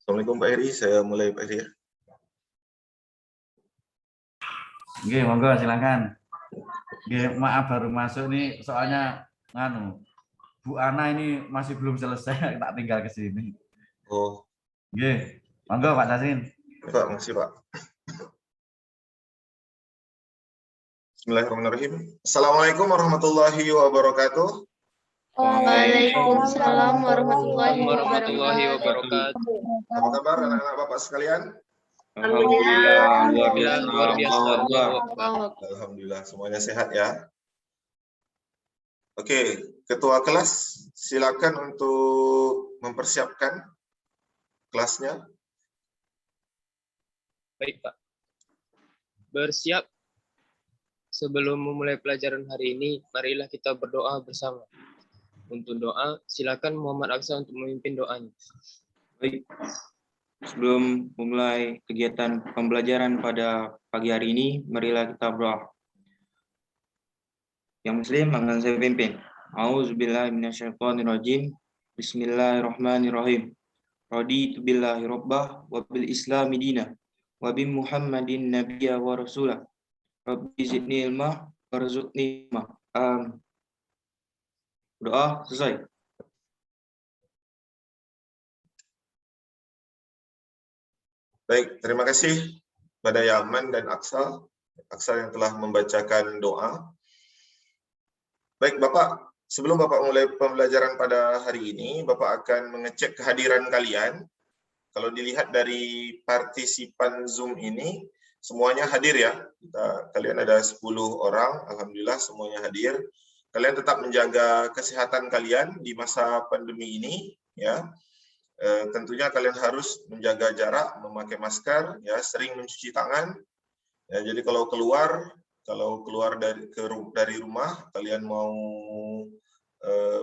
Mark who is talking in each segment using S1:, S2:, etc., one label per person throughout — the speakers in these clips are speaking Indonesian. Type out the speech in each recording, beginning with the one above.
S1: Assalamualaikum Pak Heri, saya mulai Pak Heri.
S2: Oke, monggo silakan. Oke, maaf baru masuk nih, soalnya Bu Ana ini masih belum selesai, tak tinggal ke sini.
S1: Oh.
S2: Oke, monggo Pak Tasrin.
S1: Pak, makasih Pak. Bismillahirrahmanirrahim. Assalamualaikum warahmatullahi wabarakatuh.
S3: Waalaikumsalam warahmatullahi wabarakatuh.
S1: Apa kabar anak-anak Bapak sekalian?
S3: Alhamdulillah,
S4: luar biasa.
S1: Alhamdulillah, semuanya sehat ya. Oke, Ketua kelas silakan untuk mempersiapkan kelasnya.
S4: Baik Pak. Bersiap. Sebelum memulai pelajaran hari ini, marilah kita berdoa bersama. Untuk doa, silakan Muhammad Aksa untuk memimpin doanya.
S5: Baik. Sebelum memulai kegiatan pembelajaran pada pagi hari ini, marilah kita berdoa. Yang Muslim akan saya pimpin. A'udzubillahi minasyaitonirrajim. Bismillahirrahmanirrahim. Raditu billahi rabbah wa bil islami dinah wa bi Muhammadin nabiyya wa rasulah. Rabbi zidni ilmah warzuqni ilmah. Doa selesai.
S1: Baik, terima kasih pada Yaman dan Aksa yang telah membacakan doa. Baik Bapak, sebelum Bapak mulai pembelajaran pada hari ini, Bapak akan mengecek kehadiran kalian. Kalau dilihat dari partisipan Zoom ini, semuanya hadir ya. Kalian ada 10 orang, alhamdulillah semuanya hadir. Kalian tetap menjaga kesehatan kalian di masa pandemi ini ya. Tentunya kalian harus menjaga jarak, memakai masker ya, sering mencuci tangan. Ya, jadi kalau keluar dari rumah, kalian mau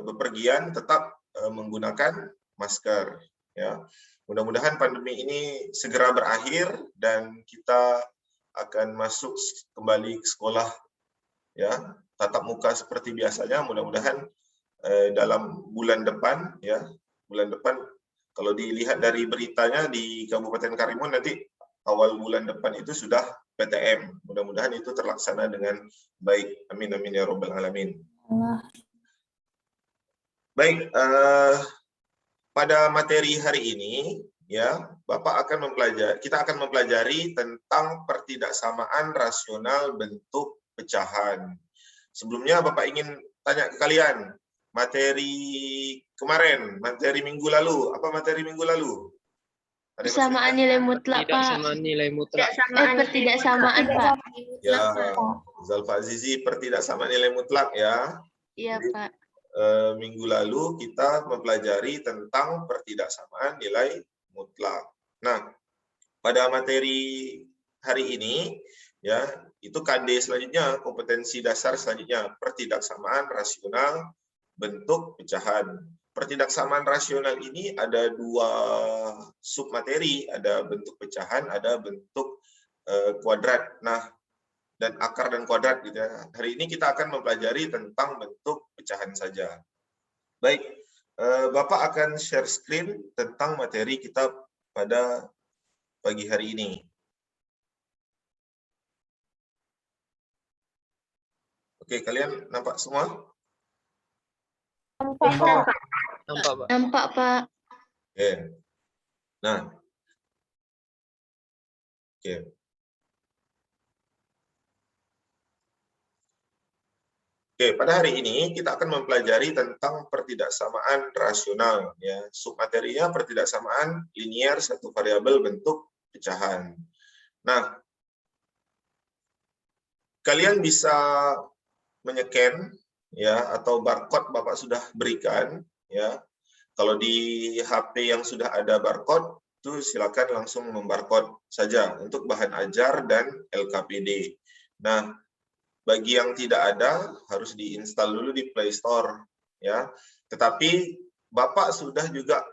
S1: bepergian tetap menggunakan masker ya. Mudah-mudahan pandemi ini segera berakhir dan kita akan masuk kembali ke sekolah ya, tatap muka seperti biasanya. Mudah-mudahan dalam bulan depan ya, kalau dilihat dari beritanya di Kabupaten Karimun nanti awal bulan depan itu sudah PTM. Mudah-mudahan itu terlaksana dengan baik. Amin amin ya robbal alamin. Baik, pada materi hari ini ya, kita akan mempelajari tentang pertidaksamaan rasional bentuk pecahan. Sebelumnya Bapak ingin tanya ke kalian, materi kemarin, materi minggu lalu, apa materi minggu lalu?
S3: Persamaan nilai mutlak, Pak.
S4: Persamaan nilai mutlak.
S3: Pertidaksamaan, Pak.
S1: Ya, Zalfa Azizi, pertidaksamaan nilai mutlak ya.
S3: Iya, Pak.
S1: Minggu lalu kita mempelajari tentang pertidaksamaan nilai mutlak. Nah, pada materi hari ini ya, itu KD selanjutnya, kompetensi dasar selanjutnya, pertidaksamaan rasional bentuk pecahan. Pertidaksamaan rasional ini ada 2 submateri, ada bentuk pecahan, ada bentuk kuadrat. Nah, dan akar dan kuadrat gitu ya. Hari ini kita akan mempelajari tentang bentuk pecahan saja. Baik, Bapak akan share screen tentang materi kita pada pagi hari ini. Oke, kalian nampak semua?
S3: Nampak, Pak.
S1: Oke. Nah. Oke. Oke, pada hari ini kita akan mempelajari tentang pertidaksamaan rasional ya. Submaterinya pertidaksamaan linier satu variabel bentuk pecahan. Nah, kalian bisa menyekan ya, atau barcode Bapak sudah berikan ya. Kalau di HP yang sudah ada barcode itu silakan langsung membarcode saja untuk bahan ajar dan LKPD. Nah, bagi yang tidak ada harus diinstal dulu di Play Store ya. Tetapi Bapak sudah juga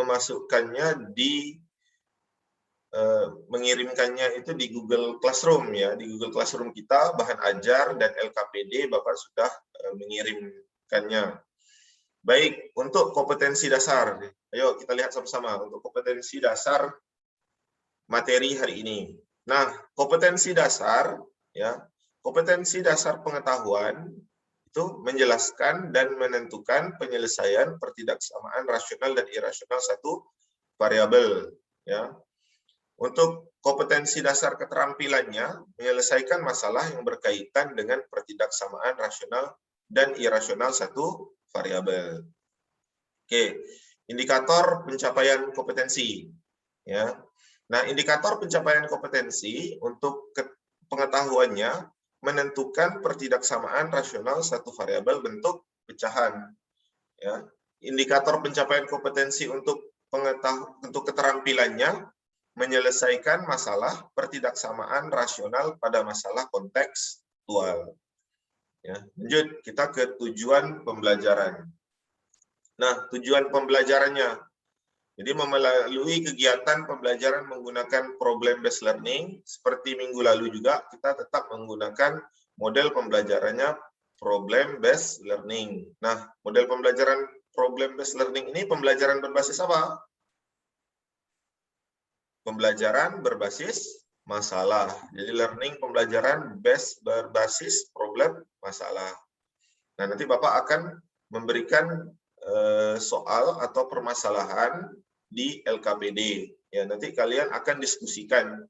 S1: memasukkannya di mengirimkannya itu di Google Classroom ya, di Google Classroom kita bahan ajar dan LKPD Bapak sudah mengirimkannya. Baik, untuk kompetensi dasar. Ayo kita lihat sama-sama untuk kompetensi dasar materi hari ini. Nah, kompetensi dasar ya, kompetensi dasar pengetahuan itu menjelaskan dan menentukan penyelesaian pertidaksamaan rasional dan irasional satu variabel ya. Untuk kompetensi dasar keterampilannya menyelesaikan masalah yang berkaitan dengan pertidaksamaan rasional dan irasional satu variabel. Oke, indikator pencapaian kompetensi ya. Nah, indikator pencapaian kompetensi untuk pengetahuannya menentukan pertidaksamaan rasional satu variabel bentuk pecahan ya. Indikator pencapaian kompetensi untuk keterampilannya menyelesaikan masalah pertidaksamaan rasional pada masalah kontekstual. Ya, lanjut kita ke tujuan pembelajaran. Nah, tujuan pembelajarannya. Jadi melalui kegiatan pembelajaran menggunakan problem based learning, seperti minggu lalu juga kita tetap menggunakan model pembelajarannya problem based learning. Nah, model pembelajaran problem based learning ini pembelajaran berbasis apa? Pembelajaran berbasis masalah. Jadi learning pembelajaran berbasis problem masalah. Nah, nanti Bapak akan memberikan soal atau permasalahan di LKPD. Ya, nanti kalian akan diskusikan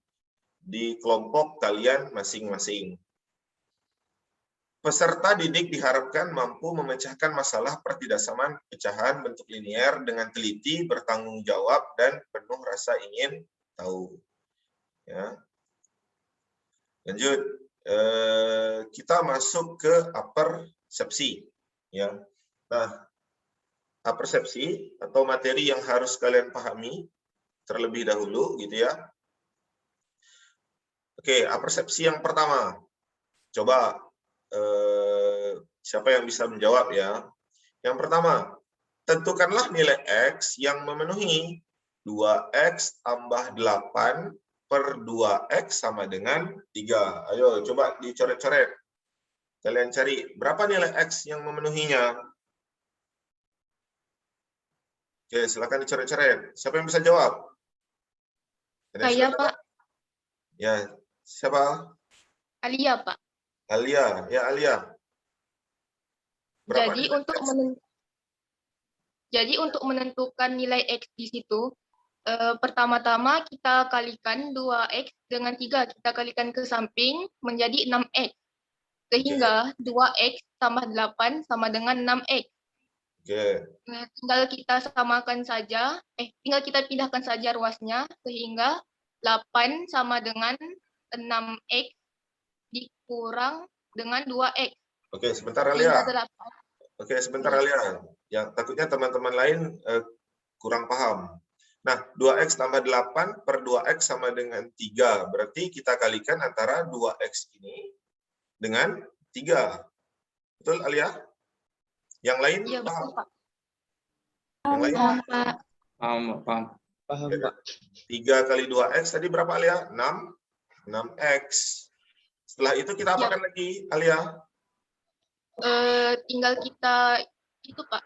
S1: di kelompok kalian masing-masing. Peserta didik diharapkan mampu memecahkan masalah pertidaksamaan pecahan bentuk linier dengan teliti, bertanggung jawab, dan penuh rasa ingin tahu. Ya. Lanjut, kita masuk ke apersepsi. Ya. Nah, apersepsi atau materi yang harus kalian pahami terlebih dahulu, gitu ya. Oke, apersepsi yang pertama. Coba siapa yang bisa menjawab ya? Yang pertama, tentukanlah nilai X yang memenuhi 2X tambah 8 per 2X sama dengan 3. Ayo, coba dicoret-coret. Kalian cari, berapa nilai X yang memenuhinya? Oke, silakan dicoret-coret. Siapa yang bisa jawab?
S3: Saya, Pak.
S1: Ya, siapa?
S3: Alia, Pak.
S1: Alia. Ya, Alia. Berapa
S3: Jadi untuk menentukan nilai X di situ, pertama-tama kita kalikan 2X dengan 3. Kita kalikan ke samping menjadi 6X. Sehingga 2X tambah 8 sama dengan 6X. Nah, tinggal kita samakan saja, tinggal kita pindahkan saja ruasnya, sehingga 8 sama dengan 6X dikurang dengan 2X.
S1: Oke, sebentar Alia. Oke, sebentar Alia. Yang takutnya teman-teman lain kurang paham. Nah, 2X tambah 8 per 2X sama dengan 3. Berarti kita kalikan antara 2X ini dengan 3. Betul, Alia? Yang lain
S3: Iya,
S1: paham?
S3: betul, Pak.
S1: Yang lain?
S3: Pak.
S5: Paham.
S4: Paham, Pak.
S1: 3 kali 2X tadi berapa, Alia? 6X. Setelah itu kita apakan lagi, Alia?
S3: Tinggal kita itu, Pak.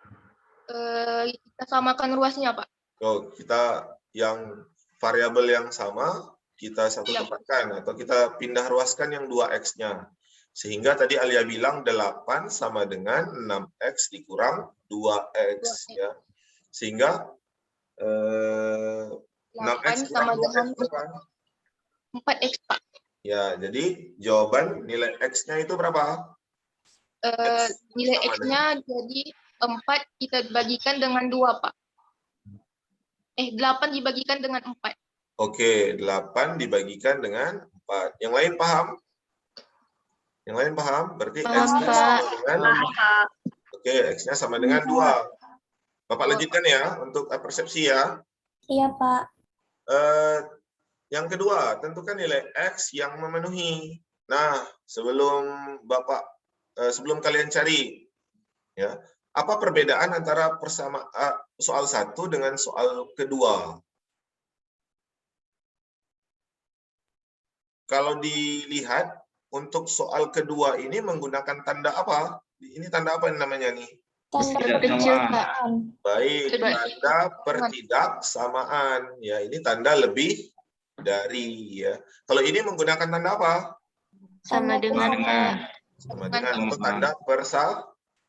S3: Kita samakan ruasnya, Pak.
S1: Oh, kita yang variabel yang sama kita satu tempatkan atau kita pindah ruaskan yang 2X-nya. Sehingga tadi Alia bilang 8 sama dengan 6X dikurang 2X ya. Sehingga 6X
S3: sama
S1: kurang 2X
S3: dengan 4X, Pak.
S1: Ya, jadi jawaban nilai X-nya itu berapa?
S3: Nilai X-nya jadi 4 kita bagikan dengan 2, Pak. 8 dibagikan dengan 4.
S1: Oke, 8 dibagikan dengan 4. Yang lain paham? Yang lain paham? Berarti X-nya sama dengan Oke, X-nya sama dengan 2. Bapak lanjutkan ya untuk persepsi ya.
S6: Iya, Pak.
S1: Yang kedua, tentukan nilai X yang memenuhi. Nah, sebelum kalian cari ya, Apa perbedaan antara soal 1 dengan soal kedua? Kalau dilihat untuk soal kedua ini menggunakan tanda apa? Ini tanda apa namanya nih?
S6: Tanda
S5: Ketidaksamaan.
S6: persamaan.
S1: Baik,
S3: Tidak.
S1: tanda pertidaksamaan. Ya, ini tanda lebih dari ya. Kalau ini menggunakan tanda apa?
S6: Sama dengan.
S1: Sama dengan atau tanda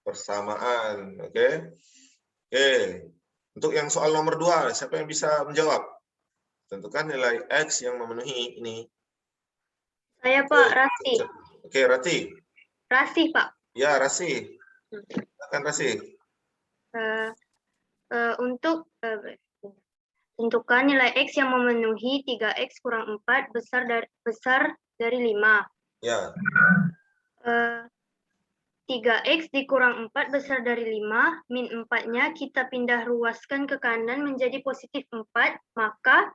S1: persamaan. Oke. Oke. Untuk yang soal nomor 2, siapa yang bisa menjawab? Tentukan nilai X yang memenuhi ini.
S7: Saya Pak, Rasi.
S1: Oke, Rati.
S7: Rasi Pak.
S1: Ya, Rasi. Silakan Rasi.
S7: Untuk tentukan nilai X yang memenuhi 3X kurang 4 besar dari 5.
S1: Ya.
S7: 3X dikurang 4 besar dari 5, min 4-nya kita pindah ruaskan ke kanan menjadi positif 4, maka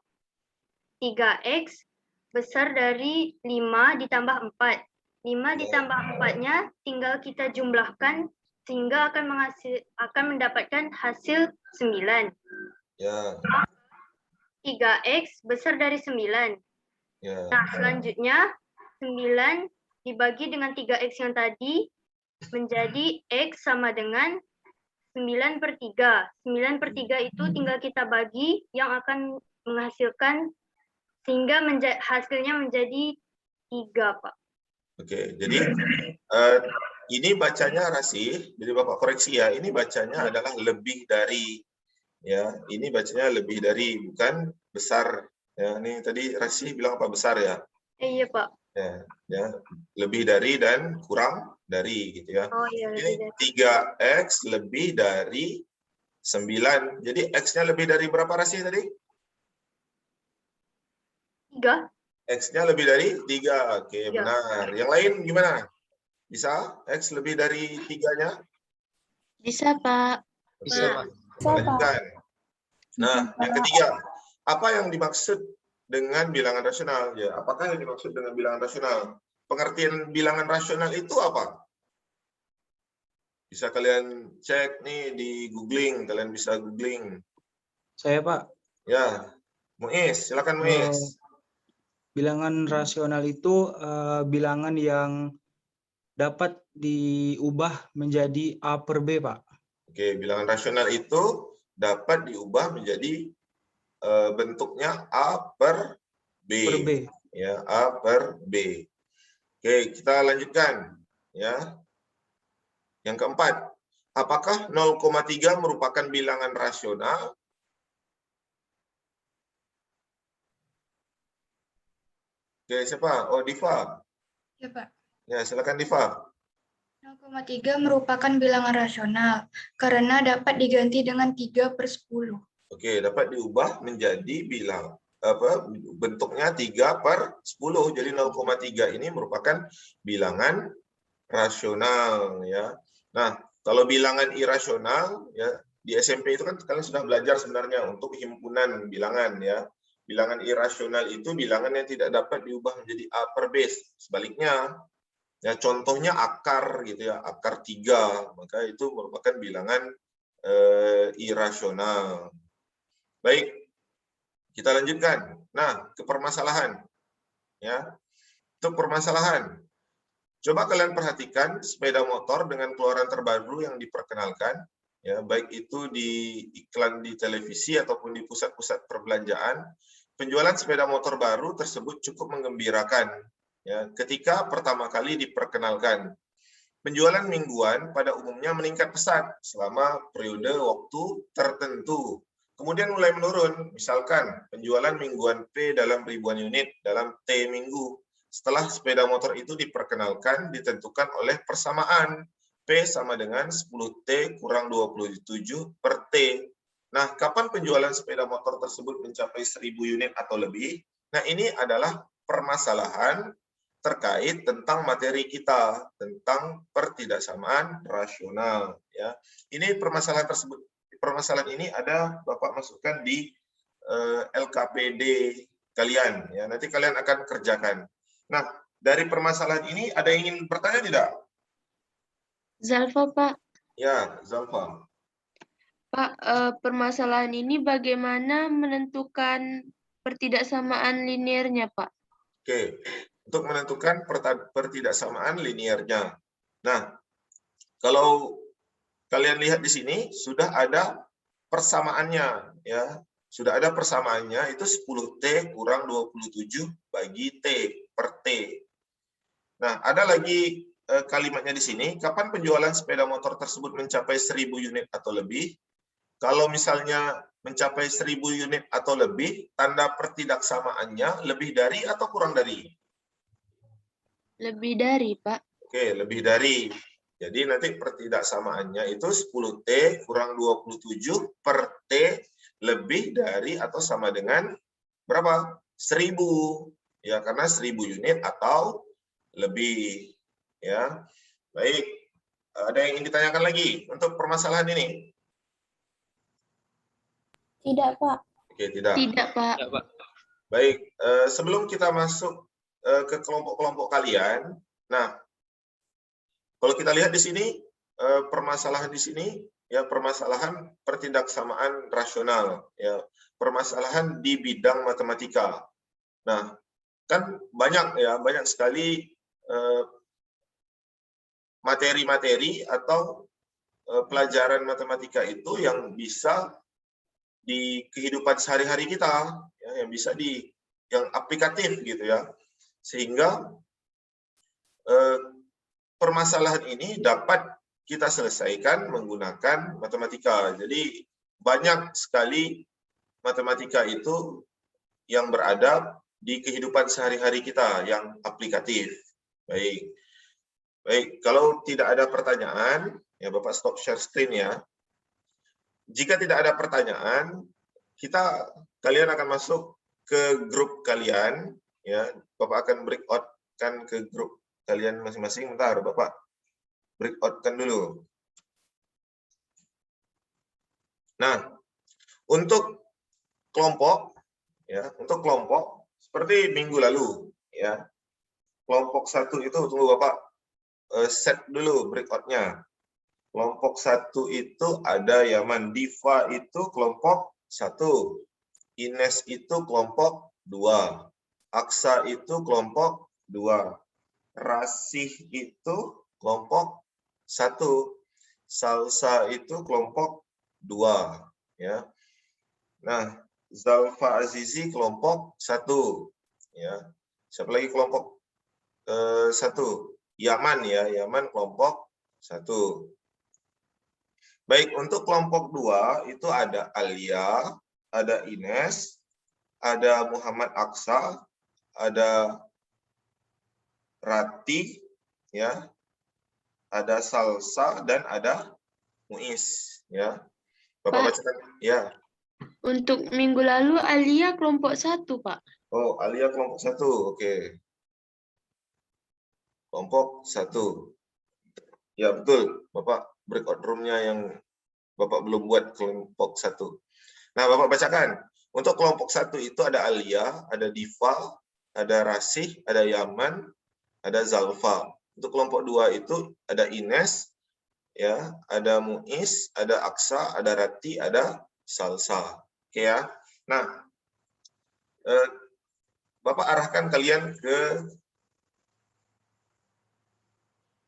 S7: 3X besar dari 5 ditambah 4. 5 ditambah 4-nya tinggal kita jumlahkan sehingga akan mendapatkan hasil 9.
S1: Ya.
S7: 3X besar dari 9.
S1: Ya.
S7: Nah, selanjutnya 9 dibagi dengan 3X yang tadi menjadi X sama dengan 9/3. 9/3 itu tinggal kita bagi yang akan menghasilkan sehingga hasilnya menjadi 3, Pak.
S1: Oke, jadi ini bacanya Rasi, jadi Bapak koreksi ya, ini bacanya adalah lebih dari, ya, ini bacanya lebih dari, bukan besar. Ya, ini tadi Rasi bilang apa, besar ya?
S7: Iya, Pak.
S1: Ya, lebih dari dan kurang dari, gitu ya.
S7: Oh iya,
S1: Ini 3X lebih dari 9. Jadi X-nya lebih dari berapa Rasi tadi?
S7: 3.
S1: X-nya lebih dari 3. Oke,
S7: Ya.
S1: benar. Yang lain gimana? Bisa? X lebih dari 3-nya?
S6: Bisa, Pak.
S4: Bisa, Pak.
S1: Lanjutkan. Nah, yang ketiga, apa yang dimaksud dengan bilangan rasional? Ya, apakah yang dimaksud dengan bilangan rasional? Pengertian bilangan rasional itu apa? Bisa kalian cek nih di googling, kalian bisa googling.
S8: Saya Pak,
S1: Ya, Muiz, silakan Muiz.
S8: bilangan rasional itu bilangan yang dapat diubah menjadi A per B, Pak.
S1: Oke, bilangan rasional itu dapat diubah menjadi bentuknya A per B.
S8: Per B.
S1: Ya, A per B. Oke, kita lanjutkan. Ya. Yang keempat, apakah 0,3 merupakan bilangan rasional? Oke, siapa? Oh, Diva.
S9: Ya, Pak.
S1: Ya, silakan Diva.
S9: 0,3 merupakan bilangan rasional karena dapat diganti dengan 3/10.
S1: Oke, dapat diubah menjadi bentuknya 3/10. Jadi 0,3 ini merupakan bilangan rasional ya. Nah, kalau bilangan irasional ya di SMP itu kan kalian sudah belajar sebenarnya untuk himpunan bilangan ya. Bilangan irasional itu bilangan yang tidak dapat diubah menjadi A per B. Sebaliknya, ya contohnya akar gitu ya, akar 3, maka itu merupakan bilangan irasional. Baik, kita lanjutkan. Nah, ke permasalahan. Ya, untuk permasalahan. Coba kalian perhatikan sepeda motor dengan keluaran terbaru yang diperkenalkan, ya baik itu di iklan di televisi ataupun di pusat-pusat perbelanjaan. Penjualan sepeda motor baru tersebut cukup menggembirakan, ya ketika pertama kali diperkenalkan. Penjualan mingguan pada umumnya meningkat pesat selama periode waktu tertentu. Kemudian mulai menurun, misalkan penjualan mingguan P dalam ribuan unit dalam T minggu. Setelah sepeda motor itu diperkenalkan, ditentukan oleh persamaan P sama dengan 10T kurang 27 per T. Nah, kapan penjualan sepeda motor tersebut mencapai 1000 unit atau lebih? Nah, ini adalah permasalahan terkait tentang materi kita, tentang pertidaksamaan rasional. Ya. Ini permasalahan tersebut, permasalahan ini ada Bapak masukkan di LKPD kalian. Ya. Nanti kalian akan kerjakan. Nah, dari permasalahan ini ada yang ingin bertanya tidak?
S6: Zalfa, Pak.
S1: Ya, Zalfa.
S6: Pak, permasalahan ini bagaimana menentukan pertidaksamaan linearnya, Pak?
S1: Oke, untuk menentukan pertidaksamaan linearnya. Nah, kalau kalian lihat di sini sudah ada persamaannya, ya. Sudah ada persamaannya, itu 10T kurang 27 bagi T per T. Nah, ada lagi kalimatnya di sini, kapan penjualan sepeda motor tersebut mencapai 1000 unit atau lebih? Kalau misalnya mencapai 1000 unit atau lebih, tanda pertidaksamaannya lebih dari atau kurang dari?
S6: Lebih dari, Pak.
S1: Oke, lebih dari. Jadi nanti pertidaksamaannya itu 10T kurang 27 per T lebih dari atau sama dengan berapa? 1000. Ya, karena 1000 unit atau lebih. Ya, baik. Ada yang ingin ditanyakan lagi untuk permasalahan ini?
S6: Tidak, Pak.
S1: Oke, tidak.
S6: Tidak, Pak.
S4: Ya, Pak.
S1: Baik, sebelum kita masuk ke kelompok-kelompok kalian, nah, kalau kita lihat di sini, permasalahan di sini, ya permasalahan pertidaksamaan rasional, ya permasalahan di bidang matematika. Nah, kan banyak sekali materi-materi atau pelajaran matematika itu yang bisa di kehidupan sehari-hari kita, ya, yang bisa yang aplikatif gitu ya, sehingga permasalahan ini dapat kita selesaikan menggunakan matematika. Jadi banyak sekali matematika itu yang berada di kehidupan sehari-hari kita yang aplikatif. Baik. Baik, kalau tidak ada pertanyaan, ya Bapak stop share screen ya. Jika tidak ada pertanyaan, kalian akan masuk ke grup kalian, ya. Bapak akan breakout kan ke grup kalian masing-masing. Bentar, Bapak breakout kan dulu. Nah, untuk kelompok, ya, untuk kelompok seperti minggu lalu, ya. Kelompok 1 itu tunggu Bapak set dulu breakoutnya. Kelompok 1 itu ada Yaman, Diva itu kelompok 1, Ines itu kelompok 2, Aksa itu kelompok 2, Rasih itu kelompok 1, Salsa itu kelompok 2, ya. Nah, Zalfa Azizi kelompok 1, ya. Siapa lagi kelompok 1? Yaman ya, Yaman kelompok 1. Baik, untuk kelompok 2 itu ada Alia, ada Ines, ada Muhammad Aksa, ada Rati, ya, ada Salsa, dan ada Muiz, ya. Bapak bacakan, ya.
S6: Untuk minggu lalu Alia kelompok 1, Pak.
S1: Oh, Alia kelompok 1, oke. Kelompok 1. Ya, betul. Bapak breakout room-nya yang Bapak belum buat kelompok 1. Nah, Bapak bacakan. Untuk kelompok 1 itu ada Alia, ada Diva, ada Rasih, ada Yaman, ada Zalfa. Untuk kelompok 2 itu ada Ines, ya, ada Muiz, ada Aksa, ada Rati, ada Salsa. Oke ya. Nah, Bapak arahkan kalian ke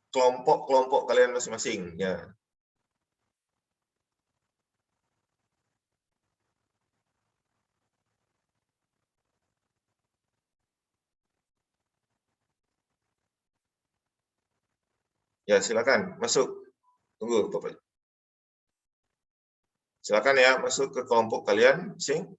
S1: kelompok-kelompok kalian masing-masing, ya. Ya, silakan masuk. Tunggu, Bapak. Silakan ya, masuk ke kelompok kalian, sing.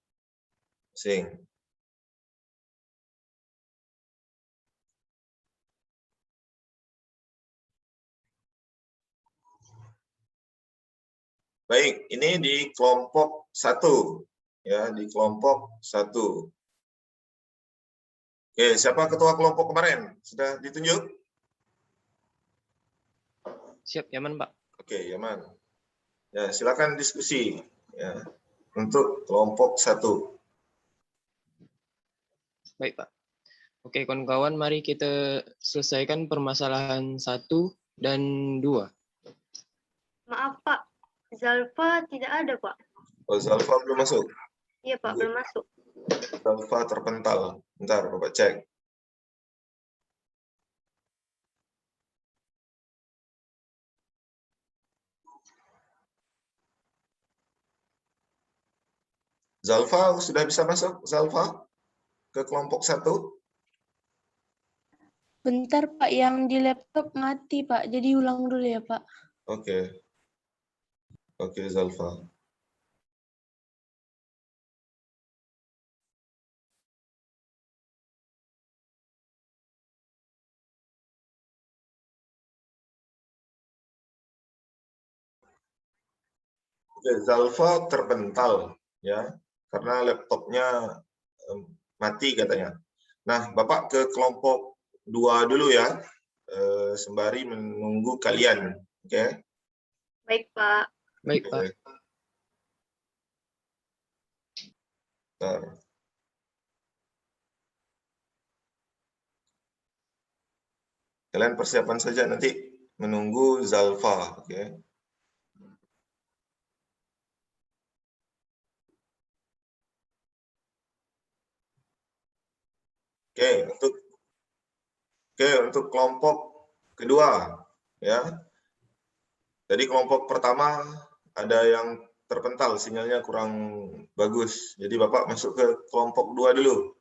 S1: Baik, ini di kelompok 1, ya, di kelompok 1. Oke, siapa ketua kelompok kemarin? Sudah ditunjuk?
S4: Siap, Yaman, Pak.
S1: Oke, Yaman. Ya, silakan diskusi, ya, untuk kelompok 1.
S4: Baik, Pak. Oke, kawan-kawan, mari kita selesaikan permasalahan 1 dan 2.
S7: Maaf Pak, Zalfa tidak ada Pak.
S1: Oh, Zalfa belum masuk.
S7: Iya Pak, belum masuk.
S1: Zalfa terpental. Bentar, Bapak cek. Zalfa sudah bisa masuk, Zalfa? Ke kelompok 1?
S6: Bentar Pak, yang di laptop mati Pak, jadi ulang dulu ya Pak.
S1: Oke. Oke, Zalfa. Oke, Zalfa terpental ya, karena laptopnya mati katanya. Nah, Bapak ke kelompok 2 dulu ya, sembari menunggu kalian. Oke.
S7: Baik Pak.
S4: Baik, Pak.
S1: Bentar. Kalian persiapan saja nanti menunggu Zalfa, oke. Oke, untuk kelompok kedua ya. Jadi kelompok pertama ada yang terpental, sinyalnya kurang bagus. Jadi Bapak masuk ke kelompok 2 dulu.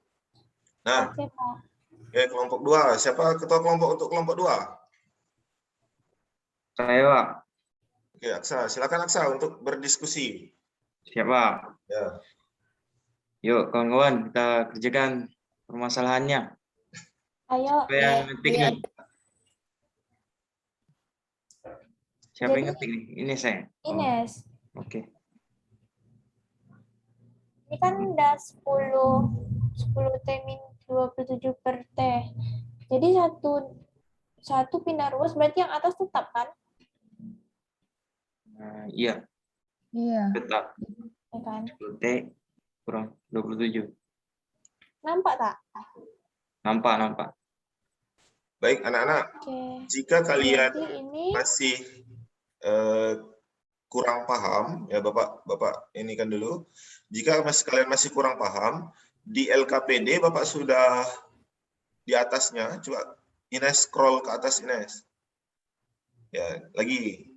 S1: Nah,
S6: Oke Pak.
S1: oke, kelompok 2. Siapa ketua kelompok untuk kelompok 2?
S5: Saya, Pak.
S1: Oke, Aksa. Silakan Aksa untuk berdiskusi.
S5: Siapa?
S1: Ya.
S5: Yuk, kawan-kawan, kita kerjakan permasalahannya.
S6: Ayo.
S5: Siapa yang ngetik nih? Siapa yang ngetik nih? Ini saya.
S6: Ines,
S5: Oke.
S6: ini kan udah 10 T min 27 per T. Jadi satu pindah ruas berarti yang atas tetap kan?
S5: Iya,
S9: Iya.
S5: tetap.
S6: Ya kan?
S5: 10 T kurang 27.
S6: Nampak tak?
S5: Nampak.
S1: Baik, anak-anak.
S6: Oke.
S1: Jika kalian
S6: Berarti ini
S1: masih kurang paham, ya Bapak ini kan dulu. Jika kalian masih kurang paham, di LKPD Bapak sudah di atasnya, coba Ines scroll ke atas Ines. Ya, lagi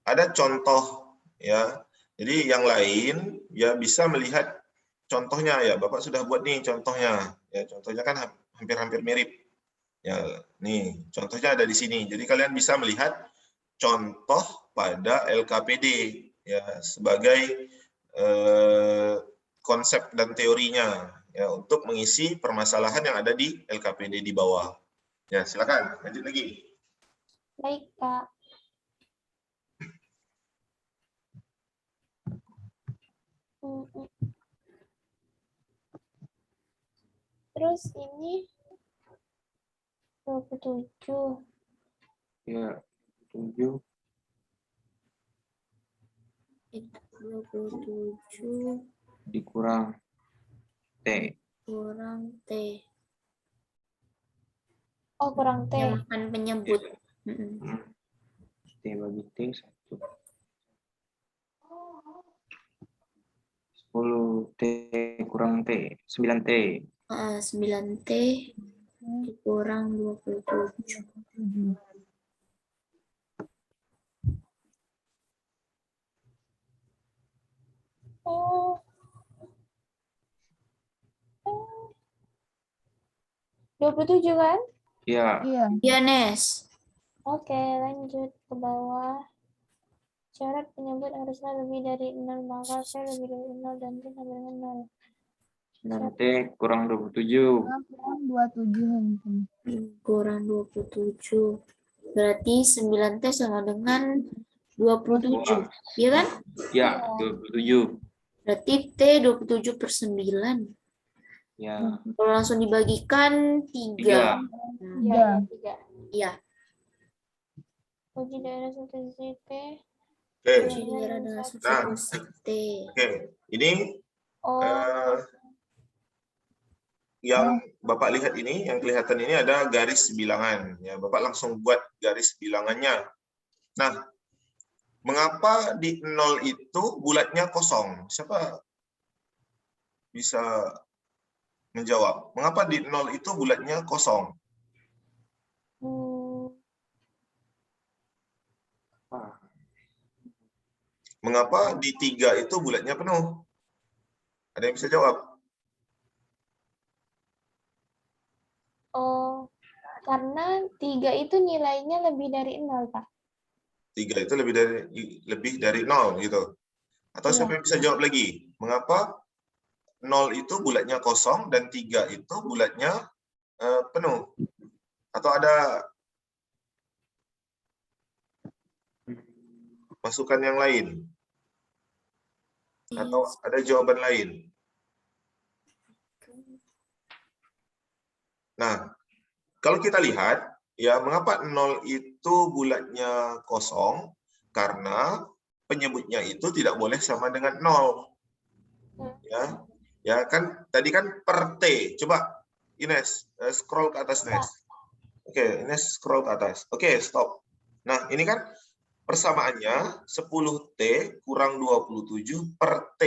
S1: ada contoh ya. Jadi yang lain ya bisa melihat contohnya ya. Bapak sudah buat nih contohnya. Ya, contohnya kan hampir-hampir mirip. Ya, nih contohnya ada di sini. Jadi kalian bisa melihat contoh pada LKPD ya sebagai konsep dan teorinya ya untuk mengisi permasalahan yang ada di LKPD di bawah. Ya, silakan lanjut lagi.
S6: baik Kak. Terus ini 27.
S5: Ya, 7.
S6: 27
S5: dikurang T.
S6: kurang T. Oh, kurang T. Makan penyebut.
S5: T bagi T 1. 10 T kurang T. 9 T.
S6: 9 T dikurang 27. Oh. 27 kan?
S5: Iya.
S9: Iya.
S6: Nes. Oke, lanjut ke bawah. Syarat penyebut haruslah lebih dari 0, maka saya lebih dari 0 dan T sama dengan 0.
S5: 9 T kurang 27.
S9: Kurang 27.
S6: Kurang 27. Berarti 9 T sama dengan 27. Iya kan?
S5: Ya, 27.
S6: Berarti T 27 per 9.
S5: Ya.
S6: Kalau langsung dibagikan 3.
S9: 3.
S6: Iya. Uji daerah substitusi T.
S1: Oke.
S6: Uji daerah dengan substitusi T.
S1: Oke, ini yang Bapak lihat ini, yang kelihatan ini ada garis bilangan. Ya, Bapak langsung buat garis bilangannya. Nah, mengapa di 0 itu bulatnya kosong? Siapa bisa menjawab? Mengapa di 0 itu bulatnya kosong? Mengapa di 3 itu bulatnya penuh? Ada yang bisa jawab?
S6: Oh, karena 3 itu nilainya lebih dari 0, Pak.
S1: 3 itu lebih dari 0 gitu. Atau siapa yang bisa jawab lagi? Mengapa 0 itu bulatnya kosong dan 3 itu bulatnya penuh? Atau ada masukan yang lain? Atau ada jawaban lain? Nah, kalau kita lihat, ya mengapa 0 itu bulatnya kosong? Karena penyebutnya itu tidak boleh sama dengan 0. Ya kan tadi kan per T. Coba Ines scroll ke atas, Ines. Oke, Ines scroll ke atas. Oke, stop. Nah, ini kan persamaannya 10T kurang 27 per T.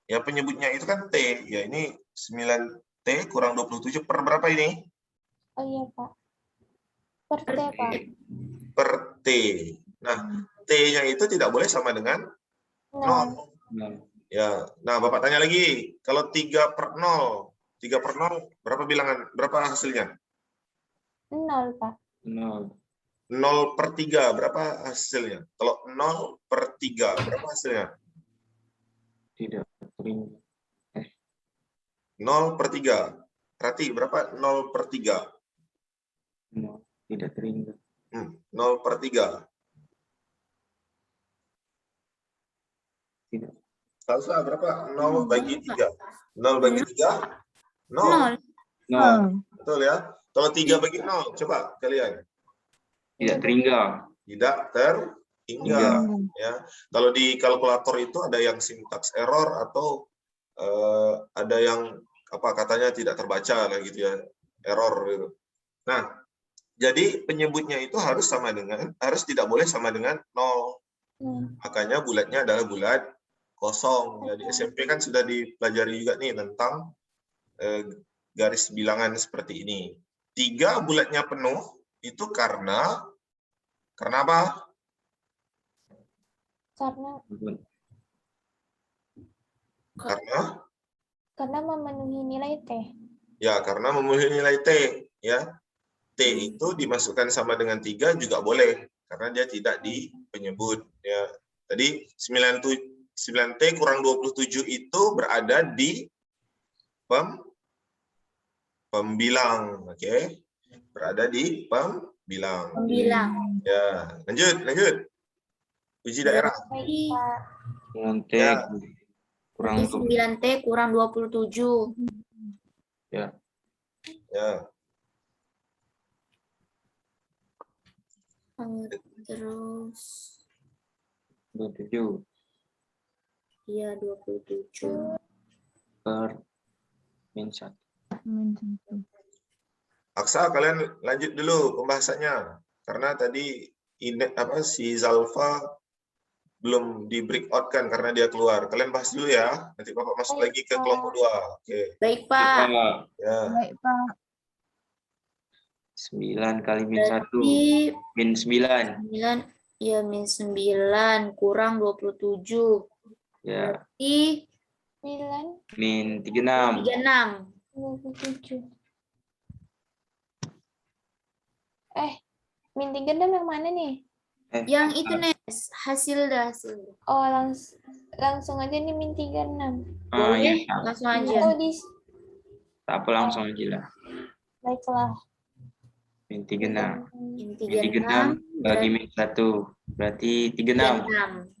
S1: Ya, penyebutnya itu kan T. Ya, ini 9T kurang 27 per berapa ini?
S6: Oh iya, Pak. Per T, Pak.
S1: Per T. Nah, T-nya itu tidak boleh sama dengan 0. Ya, nah Bapak tanya lagi, kalau 3 per 0, 3 per 0 berapa bilangan, berapa hasilnya?
S6: 0, Pak.
S5: 0.
S1: 0 per 3 berapa hasilnya? Kalau 0 per 3 berapa hasilnya?
S5: Tidak terhingga.
S1: 0 per 3. Berarti berapa 0 per 3?
S5: 0. Tidak terhingga.
S1: 0 per 3.
S5: Tidak.
S1: Salsa berapa? 0 bagi 3. 0 bagi 3? 0.
S5: 0.
S1: Betul ya? Kalau 3 bagi 0, coba kalian.
S5: Tidak terhingga.
S1: Tidak terhingga. Ya. Kalau di kalkulator itu ada yang syntax error atau ada yang apa katanya tidak terbaca lah gitu ya, error gitu. Nah, jadi penyebutnya itu harus tidak boleh sama dengan 0. Makanya bulatnya adalah bulat kosong. Ya, di SMP kan sudah dipelajari juga nih tentang garis bilangan seperti ini. 3 bulatnya penuh itu karena apa?
S6: Karena memenuhi nilai T.
S1: Ya, karena memenuhi nilai T, ya. T itu dimasukkan sama dengan 3 juga boleh karena dia tidak di penyebut, ya. Tadi 9T kurang 27 itu berada di pembilang, oke. Berada di pembilang. Ya, lanjut. Uji daerah.
S5: T
S1: Ya.
S5: kurang
S10: 9T kurang 27.
S5: Ya.
S1: Ya.
S10: Terus
S5: 27
S10: iya 27
S5: per -1.
S1: Aksa, kalian lanjut dulu pembahasannya karena tadi si Zalfa belum di breakout kan karena dia keluar. Kalian bahas dulu ya. Nanti Bapak masuk lagi ke kelompok 2. Oke.
S10: Baik, Pak.
S1: Ya.
S9: Baik, Pak.
S5: 9 kali -1
S10: Berarti
S5: -9.
S10: 9 ya -9 kurang 27.
S5: Ya.
S10: Berarti
S5: -36.
S6: 27. Min 36 yang mana nih?
S10: Yang itu Nes, hasil.
S6: Oh, langsung aja nih min 36.
S10: Boleh,
S5: Ya.
S10: langsung aja.
S6: Atau di
S5: Tak apa, langsung aja lah.
S6: baiklah.
S5: Min 36.
S10: Min
S5: Min 36 bagi -1 berarti 36.
S10: 36.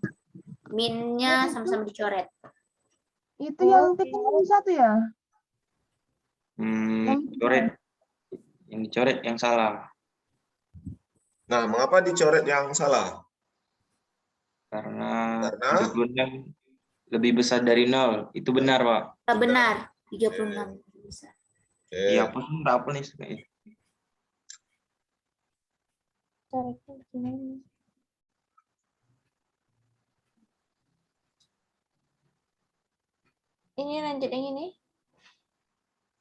S10: Minnya sama-sama dicoret.
S9: Itu yang T-1 ya?
S5: Coret. Yang dicoret yang salah.
S1: Nah, mengapa dicoret yang salah?
S5: Karena 36 lebih besar dari 0. Itu benar, Pak.
S10: Benar, 36 besar.
S5: Iya, apa nih sebenarnya?
S6: Ini lanjut yang ini.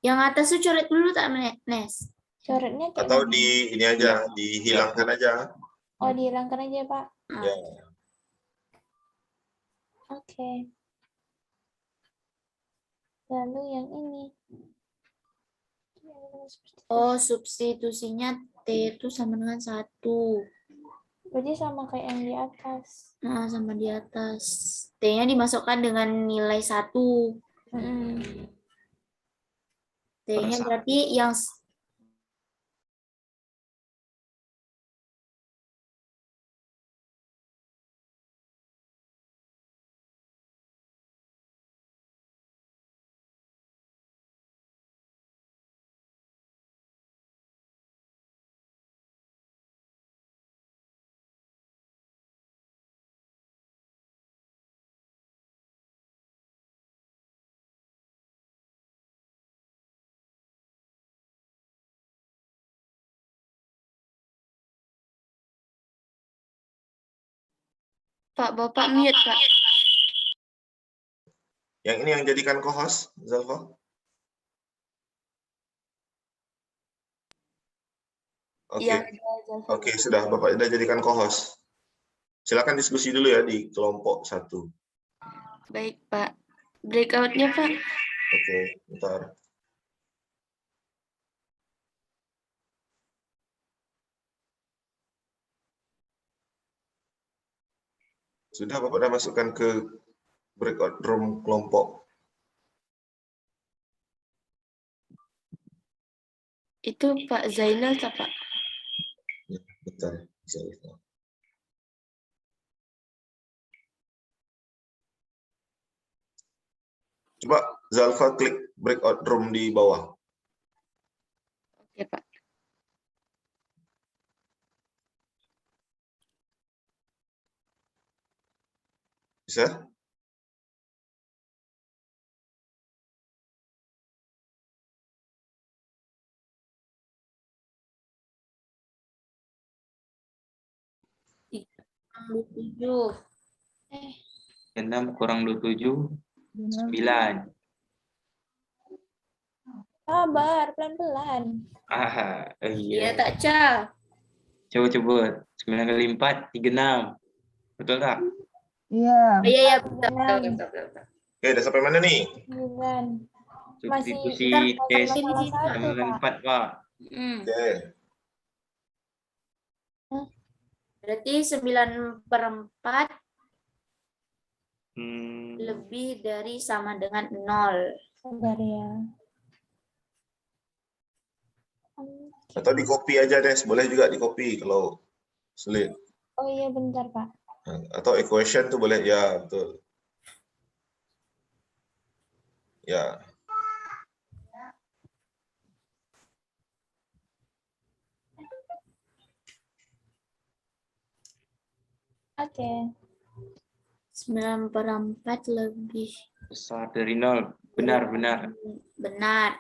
S10: Yang atas tuh coret dulu tak, Nes?
S6: Coretnya kayak
S1: Atau
S6: mana?
S1: di ini aja, dihilangkan aja.
S6: Oh, dihilangkan aja, Pak.
S10: Ah,
S1: Ya.
S6: Oke. Lalu yang ini.
S10: Oh, substitusinya T itu sama dengan 1.
S6: Berarti sama kayak yang di atas.
S10: Nah, sama di atas. T-nya dimasukkan dengan nilai 1.
S6: Mm-mm.
S10: T-nya
S1: Pada
S10: berarti yang Pak, Bapak mute, Pak.
S1: Yang ini yang jadikan co-host, Zalfa? Oke.
S10: Yang
S1: Oke, sudah Bapak sudah jadikan co-host. Silakan diskusi dulu ya di kelompok 1.
S10: baik, Pak. Breakout-nya, Pak.
S1: Oke, bentar. Sudah Bapak sudah masukkan ke breakout room kelompok.
S10: Itu Pak Zainal, tak, Pak?
S1: Ya, bentar. Zalfa. Coba Zalfa klik breakout room di bawah.
S10: Oke, Pak.
S1: Bisa?
S10: Tujuh.
S5: 6 kurang 27, 9.
S6: Sabar, pelan-pelan.
S10: Iya,
S5: Iya.
S10: tak, Ca.
S5: Coba. 9 kali 4, 36. Betul tak?
S9: Iya.
S10: Iya, betul.
S1: Oke, udah sampai mana nih?
S6: 9. Masih
S5: Substitusi
S6: masih
S5: tes
S6: masalah satu,
S5: sama dengan
S6: Pak.
S5: 4, Pak.
S1: Oke.
S10: Berarti 9/4
S5: Hmm,
S10: lebih dari sama dengan 0.
S6: Sabar ya.
S1: Atau di copy aja deh, boleh juga di copy kalau sulit.
S6: Oh iya, bentar, Pak.
S1: Atau equation tuh boleh, ya betul. Ya.
S6: Oke.
S10: 9/4 lebih.
S5: besar dari 0. Benar.
S10: Benar.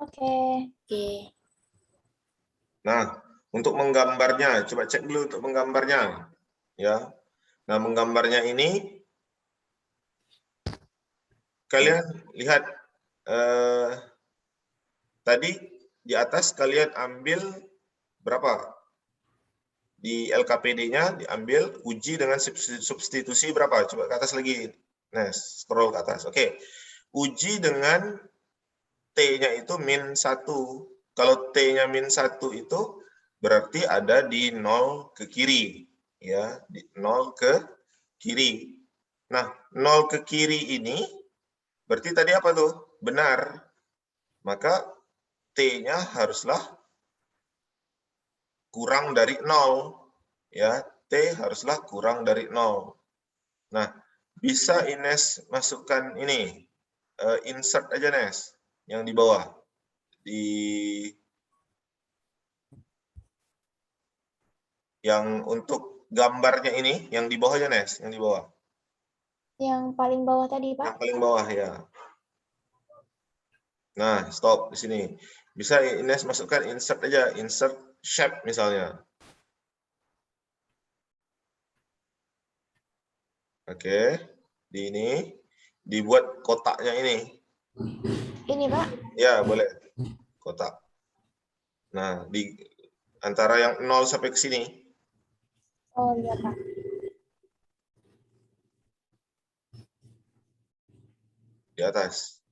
S6: Oke.
S10: Oke.
S1: Nah, untuk menggambarnya, coba cek dulu untuk menggambarnya. Ya. Nah, menggambarnya ini kalian lihat tadi di atas kalian ambil berapa? Di LKPD-nya diambil uji dengan substitusi berapa? Coba ke atas lagi. Nah, scroll ke atas. Oke. Uji dengan T-nya itu -1. Kalau T-nya -1 itu berarti ada di 0 ke kiri. Ya, di 0 ke kiri. Nah, 0 ke kiri ini berarti tadi apa tuh? Benar. Maka T-nya haruslah kurang dari 0. Ya, T haruslah kurang dari 0. Nah, bisa Ines masukkan ini. Insert aja, Nes. Yang di bawah. Yang untuk gambarnya ini, yang di bawah aja, Nes. Yang di bawah.
S6: Yang paling bawah tadi, Pak.
S1: Yang paling bawah, ya. Nah, stop di sini. Bisa Ines masukkan insert aja, insert shape misalnya. Oke. di ini, dibuat kotaknya ini.
S6: Ini, Pak.
S1: Ya, boleh. Kotak. Nah, di antara yang 0 sampai ke sini.
S6: Oh, iya, Pak.
S1: Di atas.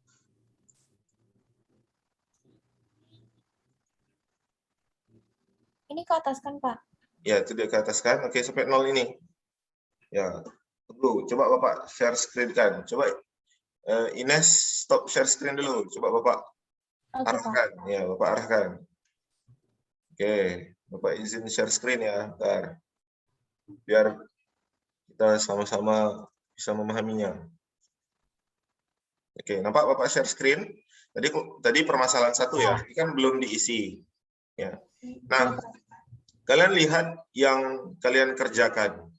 S6: Ini ke atas kan, Pak?
S1: Ya, itu dia ke atas kan. Oke, sampai 0 ini. Ya, tunggu. Coba Bapak share screen kan. Coba Ines stop share screen dulu. Coba Bapak
S6: Oke, Pak.
S1: arahkan. Ya, Bapak arahkan. Oke, Bapak izin share screen ya. Bentar. Biar kita sama-sama bisa memahaminya. Oke, nampak Bapak share screen? Tadi permasalahan 1 ya, ini kan belum diisi. Ya. Nah, kalian lihat yang kalian kerjakan.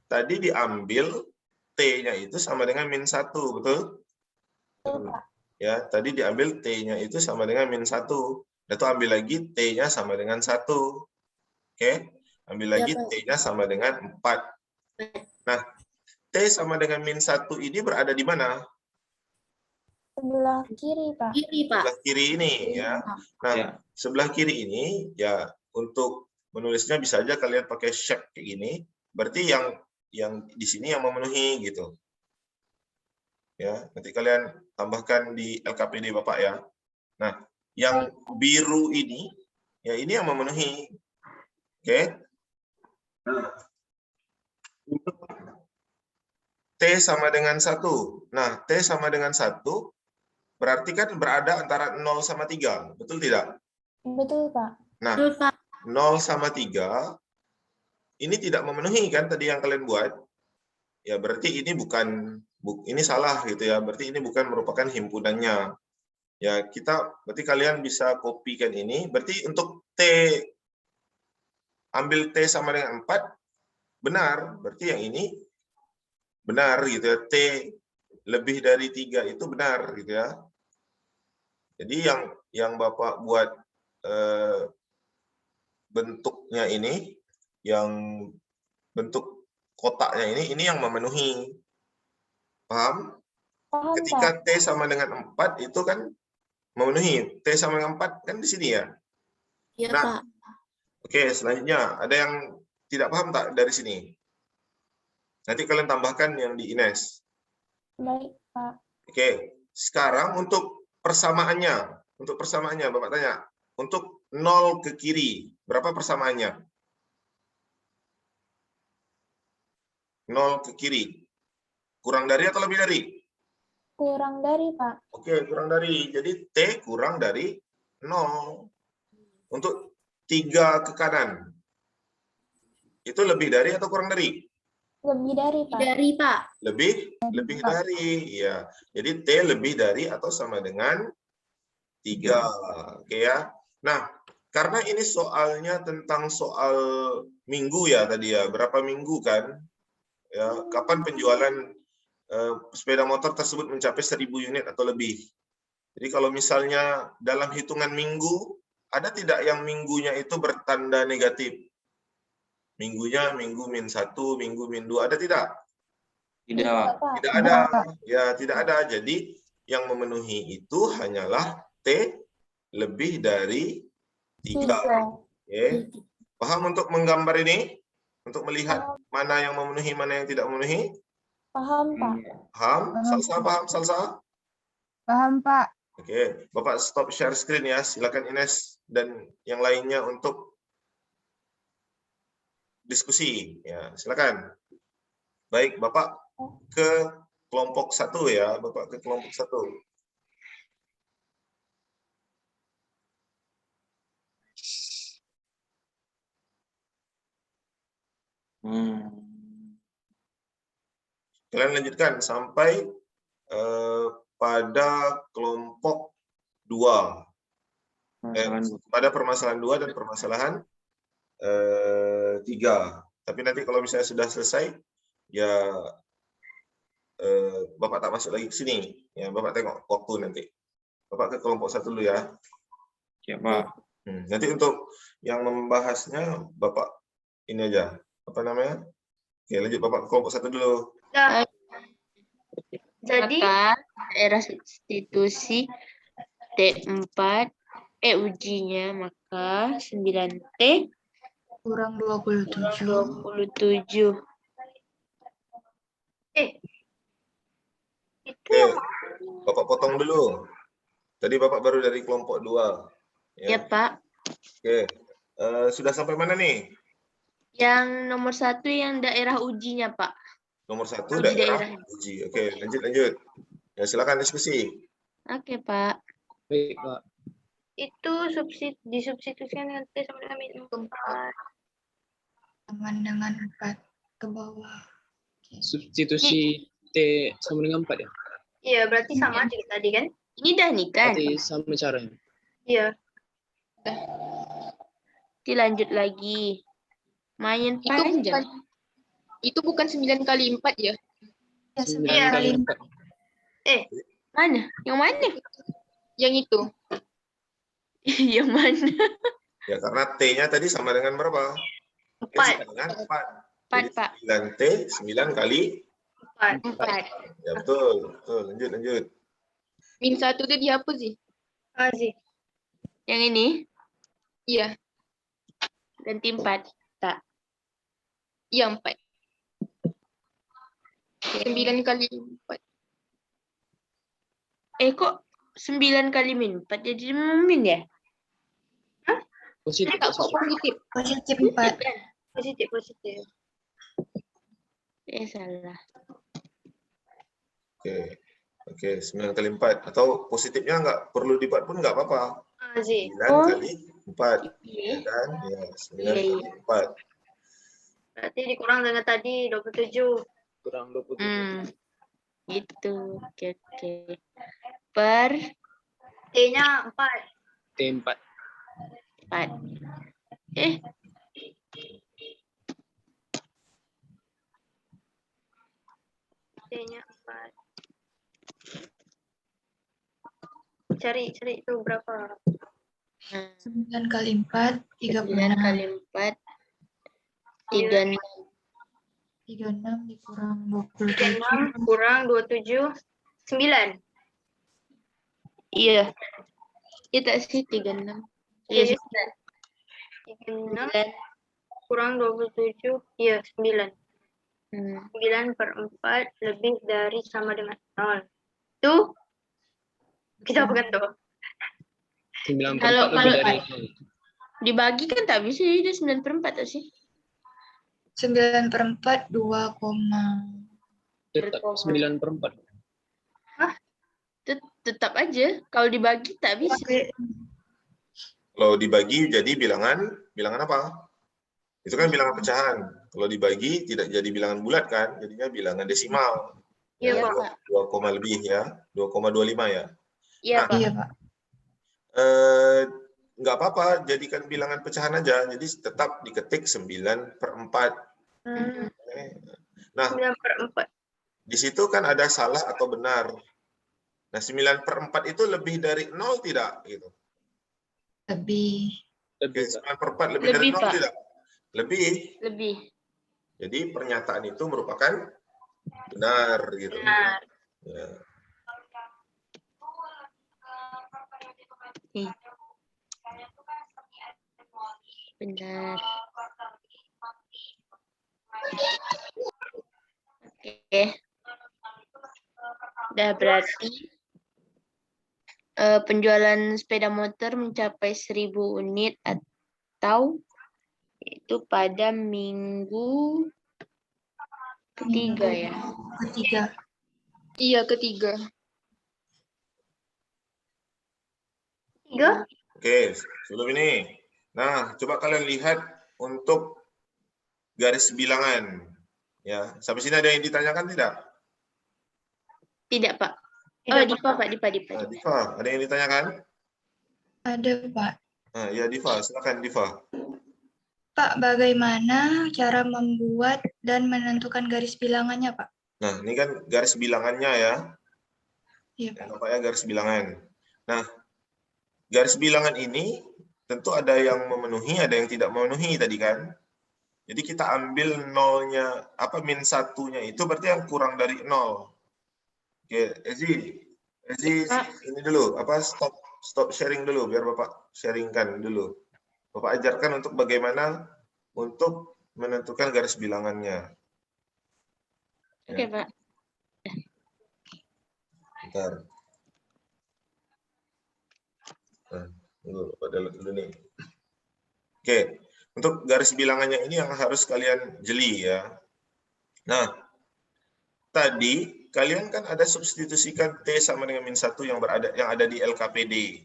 S1: Tadi diambil T-nya itu sama dengan -1, betul? Ya, tadi diambil T-nya itu sama dengan -1. Lalu ambil lagi T-nya sama dengan 1. Oke, ambil lagi T-nya sama dengan 4. Nah, T sama dengan -1 ini berada di mana?
S6: Sebelah kiri, Pak.
S1: Sebelah kiri ini ya. Nah, sebelah kiri ini ya untuk menulisnya bisa aja kalian pakai shape kayak gini. Berarti yang di sini yang memenuhi gitu. Ya, nanti kalian tambahkan di LKPD Bapak ya. Nah, yang biru ini ya ini yang memenuhi. Oke. Nah, untuk T sama dengan 1. Nah, T sama dengan 1 berarti kan berada antara 0 sama 3, betul tidak?
S6: Betul, Pak.
S1: Nah, 0 sama 3 ini tidak memenuhi kan tadi yang kalian buat. Ya, berarti ini ini salah gitu ya. Berarti ini bukan merupakan himpunannya. Ya, berarti kalian bisa kopikan ini. Berarti untuk T ambil T sama dengan 4 benar. Berarti yang ini benar gitu ya. T lebih dari 3 itu benar gitu ya. Jadi yang Bapak buat bentuknya ini, yang bentuk kotaknya ini yang memenuhi. Paham?
S6: Paham,
S1: Ketika
S6: Pak.
S1: T sama dengan 4 itu kan memenuhi. T sama dengan 4 kan di sini ya?
S10: Iya,
S1: Nah,
S10: Pak.
S1: oke, selanjutnya ada yang tidak paham tak dari sini? Nanti kalian tambahkan yang di Ines.
S6: Baik, Pak.
S1: Oke, sekarang untuk persamaannya. Untuk persamaannya, Bapak tanya. Untuk 0 ke kiri, berapa persamaannya? 0 ke kiri. Kurang dari atau lebih dari?
S6: Kurang dari, Pak.
S1: Oke, kurang dari. Jadi T kurang dari 0. Untuk 3 ke kanan. Itu lebih dari atau kurang dari?
S6: Lebih dari, Pak.
S10: Dari, Pak.
S1: Lebih dari. Ya. Jadi T lebih dari atau sama dengan 3. Oke ya. Nah, karena ini soalnya tentang soal minggu ya tadi ya. Berapa minggu kan? Ya, kapan penjualan sepeda motor tersebut mencapai 1000 unit atau lebih. Jadi kalau misalnya dalam hitungan minggu, ada tidak yang minggunya itu bertanda negatif? Minggunya minggu -1, minggu -2, ada tidak?
S5: Tidak.
S1: Tidak ada. Ya, tidak ada. Jadi yang memenuhi itu hanyalah T lebih dari 3. Oke. Paham untuk menggambar ini? Untuk melihat mana yang memenuhi, mana yang tidak memenuhi?
S6: Paham, Pak.
S1: Paham? Salsa paham? Salsa?
S9: Paham, Pak.
S1: Oke, Bapak stop share screen ya. Silakan Ines dan yang lainnya untuk diskusi. Ya, silakan. Baik, Bapak ke kelompok 1 ya. Bapak ke kelompok 1. Kalian lanjutkan sampai pada kelompok 2. Pada permasalahan 2 dan permasalahan 3. Tapi nanti kalau misalnya sudah selesai, ya Bapak tak masuk lagi ke sini. Ya, Bapak tengok waktu nanti. Bapak ke kelompok 1 dulu ya.
S5: Ya, Pak.
S1: Nanti untuk yang membahasnya Bapak ini aja. Apa namanya? Oke, lanjut Bapak ke kelompok 1 dulu.
S7: Dah. Jadi
S10: Maka daerah substitusi T4 ujinya maka 9T
S9: Kurang 27.
S10: 27.
S7: itu
S1: Oke,
S7: yang
S1: Bapak potong dulu. Tadi Bapak baru dari kelompok 2.
S10: Ya, Pak.
S1: Oke. Sudah sampai mana nih?
S10: Yang nomor 1 yang daerah ujinya, Pak.
S1: Nomor 1
S10: Uji
S1: daerah
S10: daerah.
S1: uji. Oke, lanjut. Ya, silakan diskusi.
S10: Oke, Pak.
S4: Baik, Pak.
S7: itu disubstitusikan dengan T sama dengan min 4.
S9: Sama dengan 4 ke bawah.
S4: Substitusi T sama dengan 4 ya?
S7: Iya, berarti sama aja tadi kan?
S10: Ini dah nih kan?
S4: Berarti sama caranya.
S7: Iya.
S10: Dilanjut lagi. Main
S3: Itu
S10: panjang.
S3: bukan 9 kali 4 ya?
S9: Ya,
S4: 9
S7: Iya.
S4: kali 4.
S10: Mana? Yang mana?
S3: Yang itu.
S10: Yang mana?
S1: Ya, karena T-nya tadi sama dengan berapa? T
S7: 4.
S1: sama dengan 4.
S10: 4, Pak.
S1: 9T, 9 kali.
S7: 4.
S10: 4.
S1: Ya, betul. Lanjut.
S3: Min 1 itu dihapus sih.
S7: Aziz.
S10: Yang ini
S3: Iya,
S10: ganti 4. Tak.
S3: iya 4. 9 kali 4.
S10: Kok 9 kali min 4 jadi min ya?
S4: Positif.
S3: Tak kok positif.
S9: Positif 4.
S7: Positif.
S10: Salah.
S1: Oke, 9 kali 4. Atau positifnya nggak perlu dibuat pun nggak apa-apa.
S7: Aziz.
S1: 9 kali 4. Ya
S10: Iya.
S1: kan? Ya, 9
S10: Iya,
S1: kali 4.
S7: Berarti dikurang dengan tadi 27.
S4: Kurang 27.
S10: Gitu. Oke. Per
S7: T-nya 4.
S4: T4.
S10: 4.
S7: T-nya 4. Cari itu berapa?
S9: 9 kali 4,
S10: 9 kali 4 36.
S9: 36 dikurang 27.
S7: 36 kurang 27. 9.
S10: Iya. Kita sih 36. Iya,
S7: 36 kurang 27. Iya, 9. 9 per 4 lebih dari sama dengan 0. Tuh. Kita bukan tuh.
S4: 9 per
S10: Kalau
S4: 4 lebih dari
S10: dibagi kan tak bisa jadi 9 per 4 tak sih?
S9: 9 per 4, 2,
S4: tetap 9 per 4.
S10: Tetap aja. Kalau dibagi tak bisa.
S1: Kalau dibagi jadi bilangan apa? Itu kan bilangan pecahan. Kalau dibagi tidak jadi bilangan bulat kan, jadinya bilangan desimal.
S7: Iya,
S1: Ya,
S7: Pak.
S1: 2, lebih ya, 2,25 ya.
S10: Iya, Pak.
S9: Iya, Pak.
S1: Nggak apa-apa, jadikan bilangan pecahan aja. Jadi tetap diketik 9 per 4. Nah,
S7: 9 per 4.
S1: di situ kan ada salah atau benar. Nah, 9 per 4 itu lebih dari 0 tidak? Gitu.
S9: Lebih.
S1: Oke, 9 per 4 lebih dari 0
S10: Pak.
S1: tidak? Lebih.
S10: Lebih.
S1: Jadi pernyataan itu merupakan benar gitu.
S7: Benar.
S1: Ya.
S10: Benar. Oke. Udah berarti penjualan sepeda motor mencapai 1.000 unit atau itu pada minggu ketiga ya.
S9: Ketiga.
S3: Iya, ketiga.
S7: 3.
S1: Oke, sebelum ini. Nah, coba kalian lihat untuk garis bilangan. Ya, sampai sini ada yang ditanyakan tidak?
S10: Tidak, Pak. Oh, Dipa, Pak. Dipa.
S1: Nah, Diva, ada yang ditanyakan?
S9: Ada, Pak.
S1: Nah, ya Diva, silakan Diva.
S9: Pak, bagaimana cara membuat dan menentukan garis bilangannya, Pak?
S1: Nah, ini kan garis bilangannya ya.
S9: Iya, Pak.
S1: Nampaknya garis bilangan. Nah, garis bilangan ini tentu ada yang memenuhi, ada yang tidak memenuhi tadi kan. Jadi kita ambil nolnya, min 1-nya itu berarti yang kurang dari 0. Oke, Ezi ini dulu, stop sharing dulu, biar Bapak sharingkan dulu. Bapak ajarkan untuk bagaimana untuk menentukan garis bilangannya.
S10: Oke, Pak.
S1: Bentar. Nah, Bapak download dulu nih. Oke, untuk garis bilangannya ini yang harus kalian jeli ya. Nah, tadi kalian kan ada substitusikan T sama dengan min 1 yang ada di LKPD.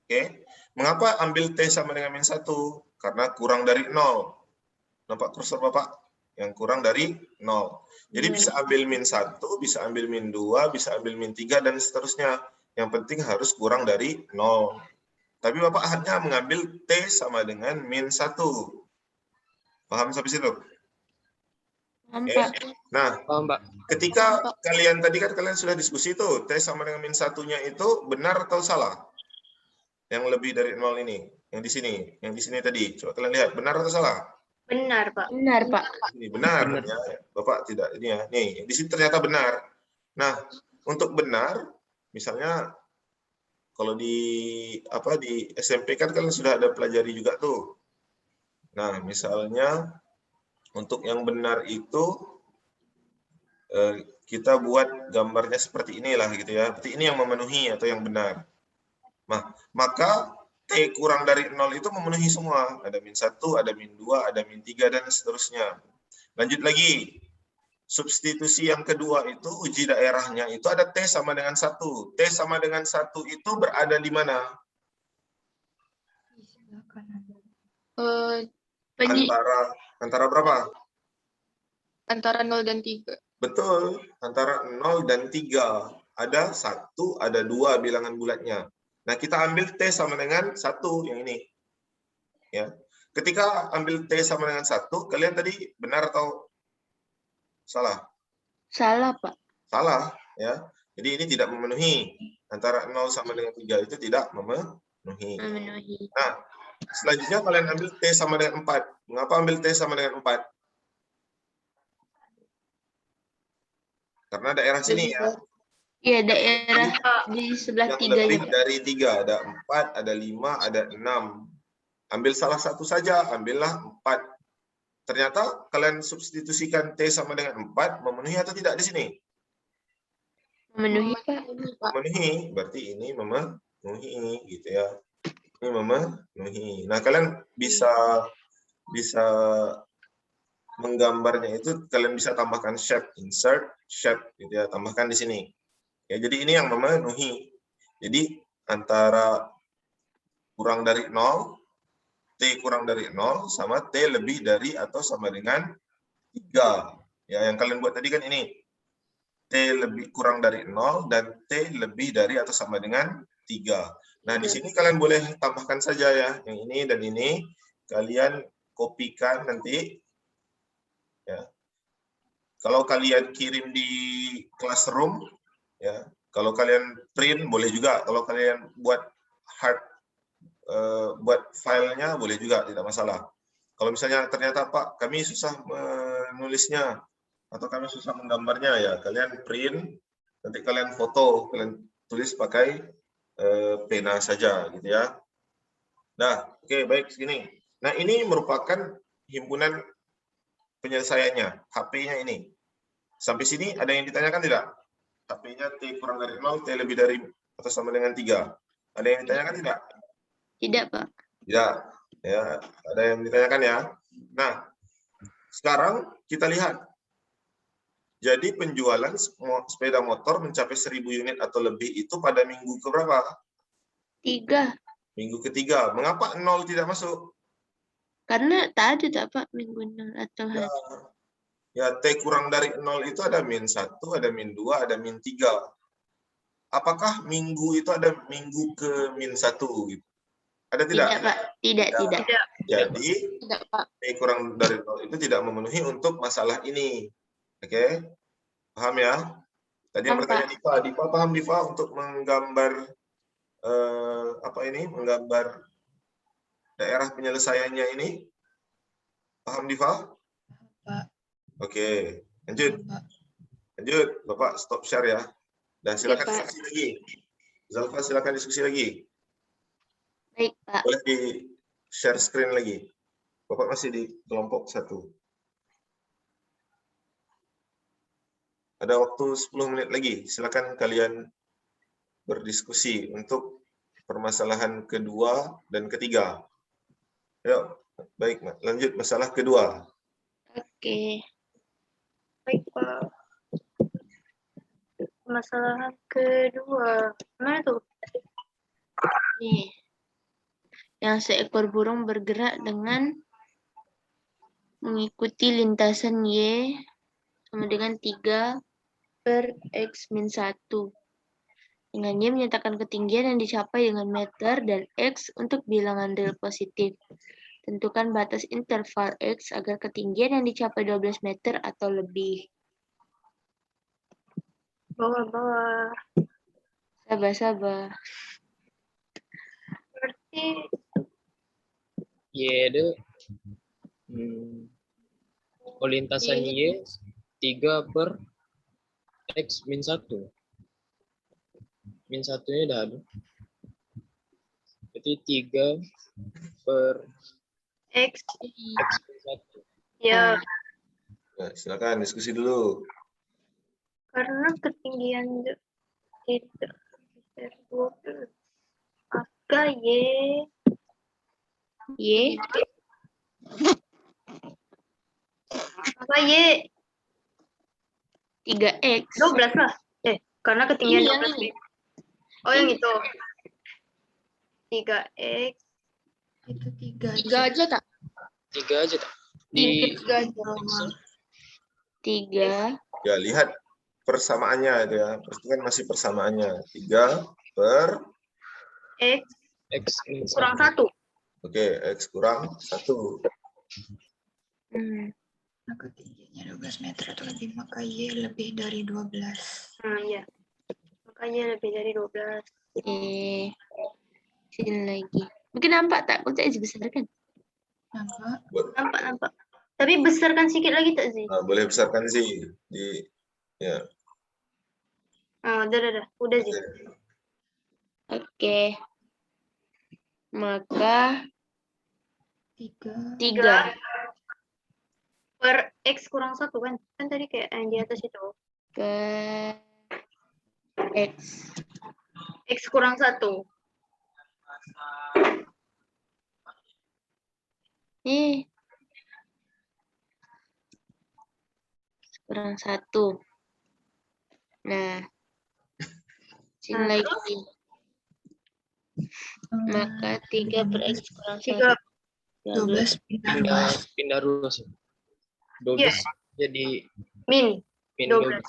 S1: Oke. Mengapa ambil T sama dengan min 1? Karena kurang dari 0. Nampak kursor Bapak? Yang kurang dari 0. Jadi bisa ambil min 1, bisa ambil min 2, bisa ambil min 3, dan seterusnya. Yang penting harus kurang dari 0. Tapi Bapak hanya mengambil T sama dengan min 1. Paham sampai situ? Nah, ketika kalian tadi kan kalian sudah diskusi tuh, T sama dengan min 1-nya itu benar atau salah? Yang lebih dari 0 ini, yang di sini tadi. Coba kalian lihat, benar atau salah?
S7: Benar, Pak.
S10: Benar, Pak.
S1: Ini benar. Ya. Bapak tidak ini ya. Nih, di sini ternyata benar. Nah, untuk benar, misalnya kalau di SMP kan kalian sudah ada pelajari juga tuh. Nah, misalnya untuk yang benar itu kita buat gambarnya seperti inilah gitu ya. Berarti ini yang memenuhi atau yang benar. Nah, maka T kurang dari 0 itu memenuhi semua. Ada min 1, ada min 2, ada min 3, dan seterusnya. Lanjut lagi. Substitusi yang kedua itu uji daerahnya itu ada T sama dengan 1. T sama dengan 1 itu berada di mana? Antara berapa?
S3: Antara 0 dan 3.
S1: Betul, antara 0 dan 3. Ada 1, ada 2 bilangan bulatnya. Nah, kita ambil T sama dengan 1 yang ini. Ya. Ketika ambil T sama dengan 1, kalian tadi benar atau salah?
S10: Salah, Pak.
S1: Salah, ya. Jadi ini tidak memenuhi. Antara 0 sama dengan 3 itu tidak memenuhi. Nah, selanjutnya kalian ambil T sama dengan 4. Mengapa ambil T sama dengan 4? Karena daerah sini ya.
S10: Iya, daerah di sebelah 3
S1: lebih
S10: ya, Pak.
S1: dari 3, ada 4, ada 5, ada 6. Ambil salah satu saja, ambillah 4. Ternyata kalian substitusikan T sama dengan 4, memenuhi atau tidak di sini?
S10: Memenuhi, Pak.
S1: Memenuhi, berarti ini memenuhi gitu ya. Ini memenuhi. Nah, kalian bisa menggambarnya itu, kalian bisa tambahkan shape, insert shape gitu ya, tambahkan di sini. Ya, jadi ini yang memenuhi. Jadi antara kurang dari 0, T kurang dari 0 sama T lebih dari atau sama dengan 3. Ya, yang kalian buat tadi kan ini. T lebih kurang dari 0 dan T lebih dari atau sama dengan 3. Nah, di sini kalian boleh tambahkan saja ya, yang ini dan ini kalian kopikan nanti. Ya. Kalau kalian kirim di classroom, ya. Kalau kalian print boleh juga. Kalau kalian buat buat filenya boleh juga, tidak masalah. Kalau misalnya ternyata Pak, kami susah menulisnya atau kami susah menggambarnya, ya kalian print, nanti kalian foto, kalian tulis pakai pena saja gitu ya. Nah, oke, baik segini. Nah, ini merupakan himpunan penyelesaiannya, HP-nya ini. Sampai sini ada yang ditanyakan tidak? HP-nya T kurang dari 0, T lebih dari atau sama dengan 3. Ada yang ditanyakan tidak?
S10: Tidak, Pak.
S1: Tidak. Ya, ada yang ditanyakan ya. Nah, sekarang kita lihat. Jadi penjualan sepeda motor mencapai 1000 unit atau lebih itu pada minggu keberapa?
S10: 3.
S1: Minggu ketiga. Mengapa 0 tidak masuk?
S10: Karena tadi tak, Pak, minggu 0 atau hari.
S1: Ya, T kurang dari 0 itu ada min 1, ada min 2, ada min 3. Apakah minggu itu ada minggu ke min 1? Gitu? Ada tidak?
S10: Tidak, Pak. Tidak.
S1: Jadi, T kurang dari 0 itu tidak memenuhi untuk masalah ini. Oke? Paham ya? Tadi yang bertanya Diva. Diva paham, Diva, untuk menggambar menggambar daerah penyelesaiannya ini? Paham, Diva?
S9: Pak.
S1: Oke, lanjut. Lanjut, Bapak stop share ya. Dan silakan
S10: Pak.
S1: diskusi lagi. Zalfa, silakan diskusi lagi.
S10: Baik, Pak.
S1: Boleh di share screen lagi. Bapak masih di kelompok 1. Ada waktu 10 menit lagi. Silakan kalian berdiskusi untuk permasalahan kedua dan ketiga. Yuk, baik, lanjut masalah kedua.
S10: Oke.
S7: Baik, Pak. Masalah kedua. Mana tuh?
S10: Nih. Yang seekor burung bergerak dengan mengikuti lintasan Y sama dengan 3/x-1. Dengan Y menyatakan ketinggian yang dicapai dengan meter dan X untuk bilangan real positif. Tentukan batas interval X agar ketinggian yang dicapai 12 meter atau lebih.
S7: Bawah-bawah.
S10: Sabar-sabar.
S7: Berarti
S4: Y ada lintasan Y 3/x-1. Min 1-nya udah ada. Berarti 3/x-1.
S7: ya,
S1: Nah, silakan diskusi dulu.
S7: karena ketinggian tidak dari 12. Maka Y Maka Y
S10: 3x.
S7: 12 lah. Karena ketinggian
S10: Ini yang
S7: 12.
S10: ini.
S7: Oh, yang itu. 3x
S9: Itu 3
S3: 3 aja tak?
S4: 3 aja tak? Di
S3: 3 aja.
S10: 3
S1: Ya, lihat persamaannya itu ya. Pasti kan masih persamaannya. 3/.
S7: x
S4: X min
S7: kurang
S4: 1.
S7: 1.
S1: Oke, X kurang 1.
S9: Nah, ketinggiannya 12 meter atau lebih, maka Y lebih dari 12.
S7: Nah, iya. Makanya lebih dari 12.
S10: Sini lagi. Mungkin nampak tak? Kok saya besarkan?
S9: Nampak?
S7: Nampak. Tapi besarkan sedikit lagi tak sih?
S1: Nah, boleh besarkan sih di ya.
S7: Udah. Udah sih.
S10: Oke. Maka
S9: 3.
S10: 3
S7: Per x kurang 1 kan? Kan tadi kayak yang di atas itu.
S10: per X.
S7: X kurang 1.
S10: Kurang 1. Nah. Sini lagi. Maka 3/x kurang 1.
S9: 12
S4: Pindah ruas. 12 jadi
S7: Min 12.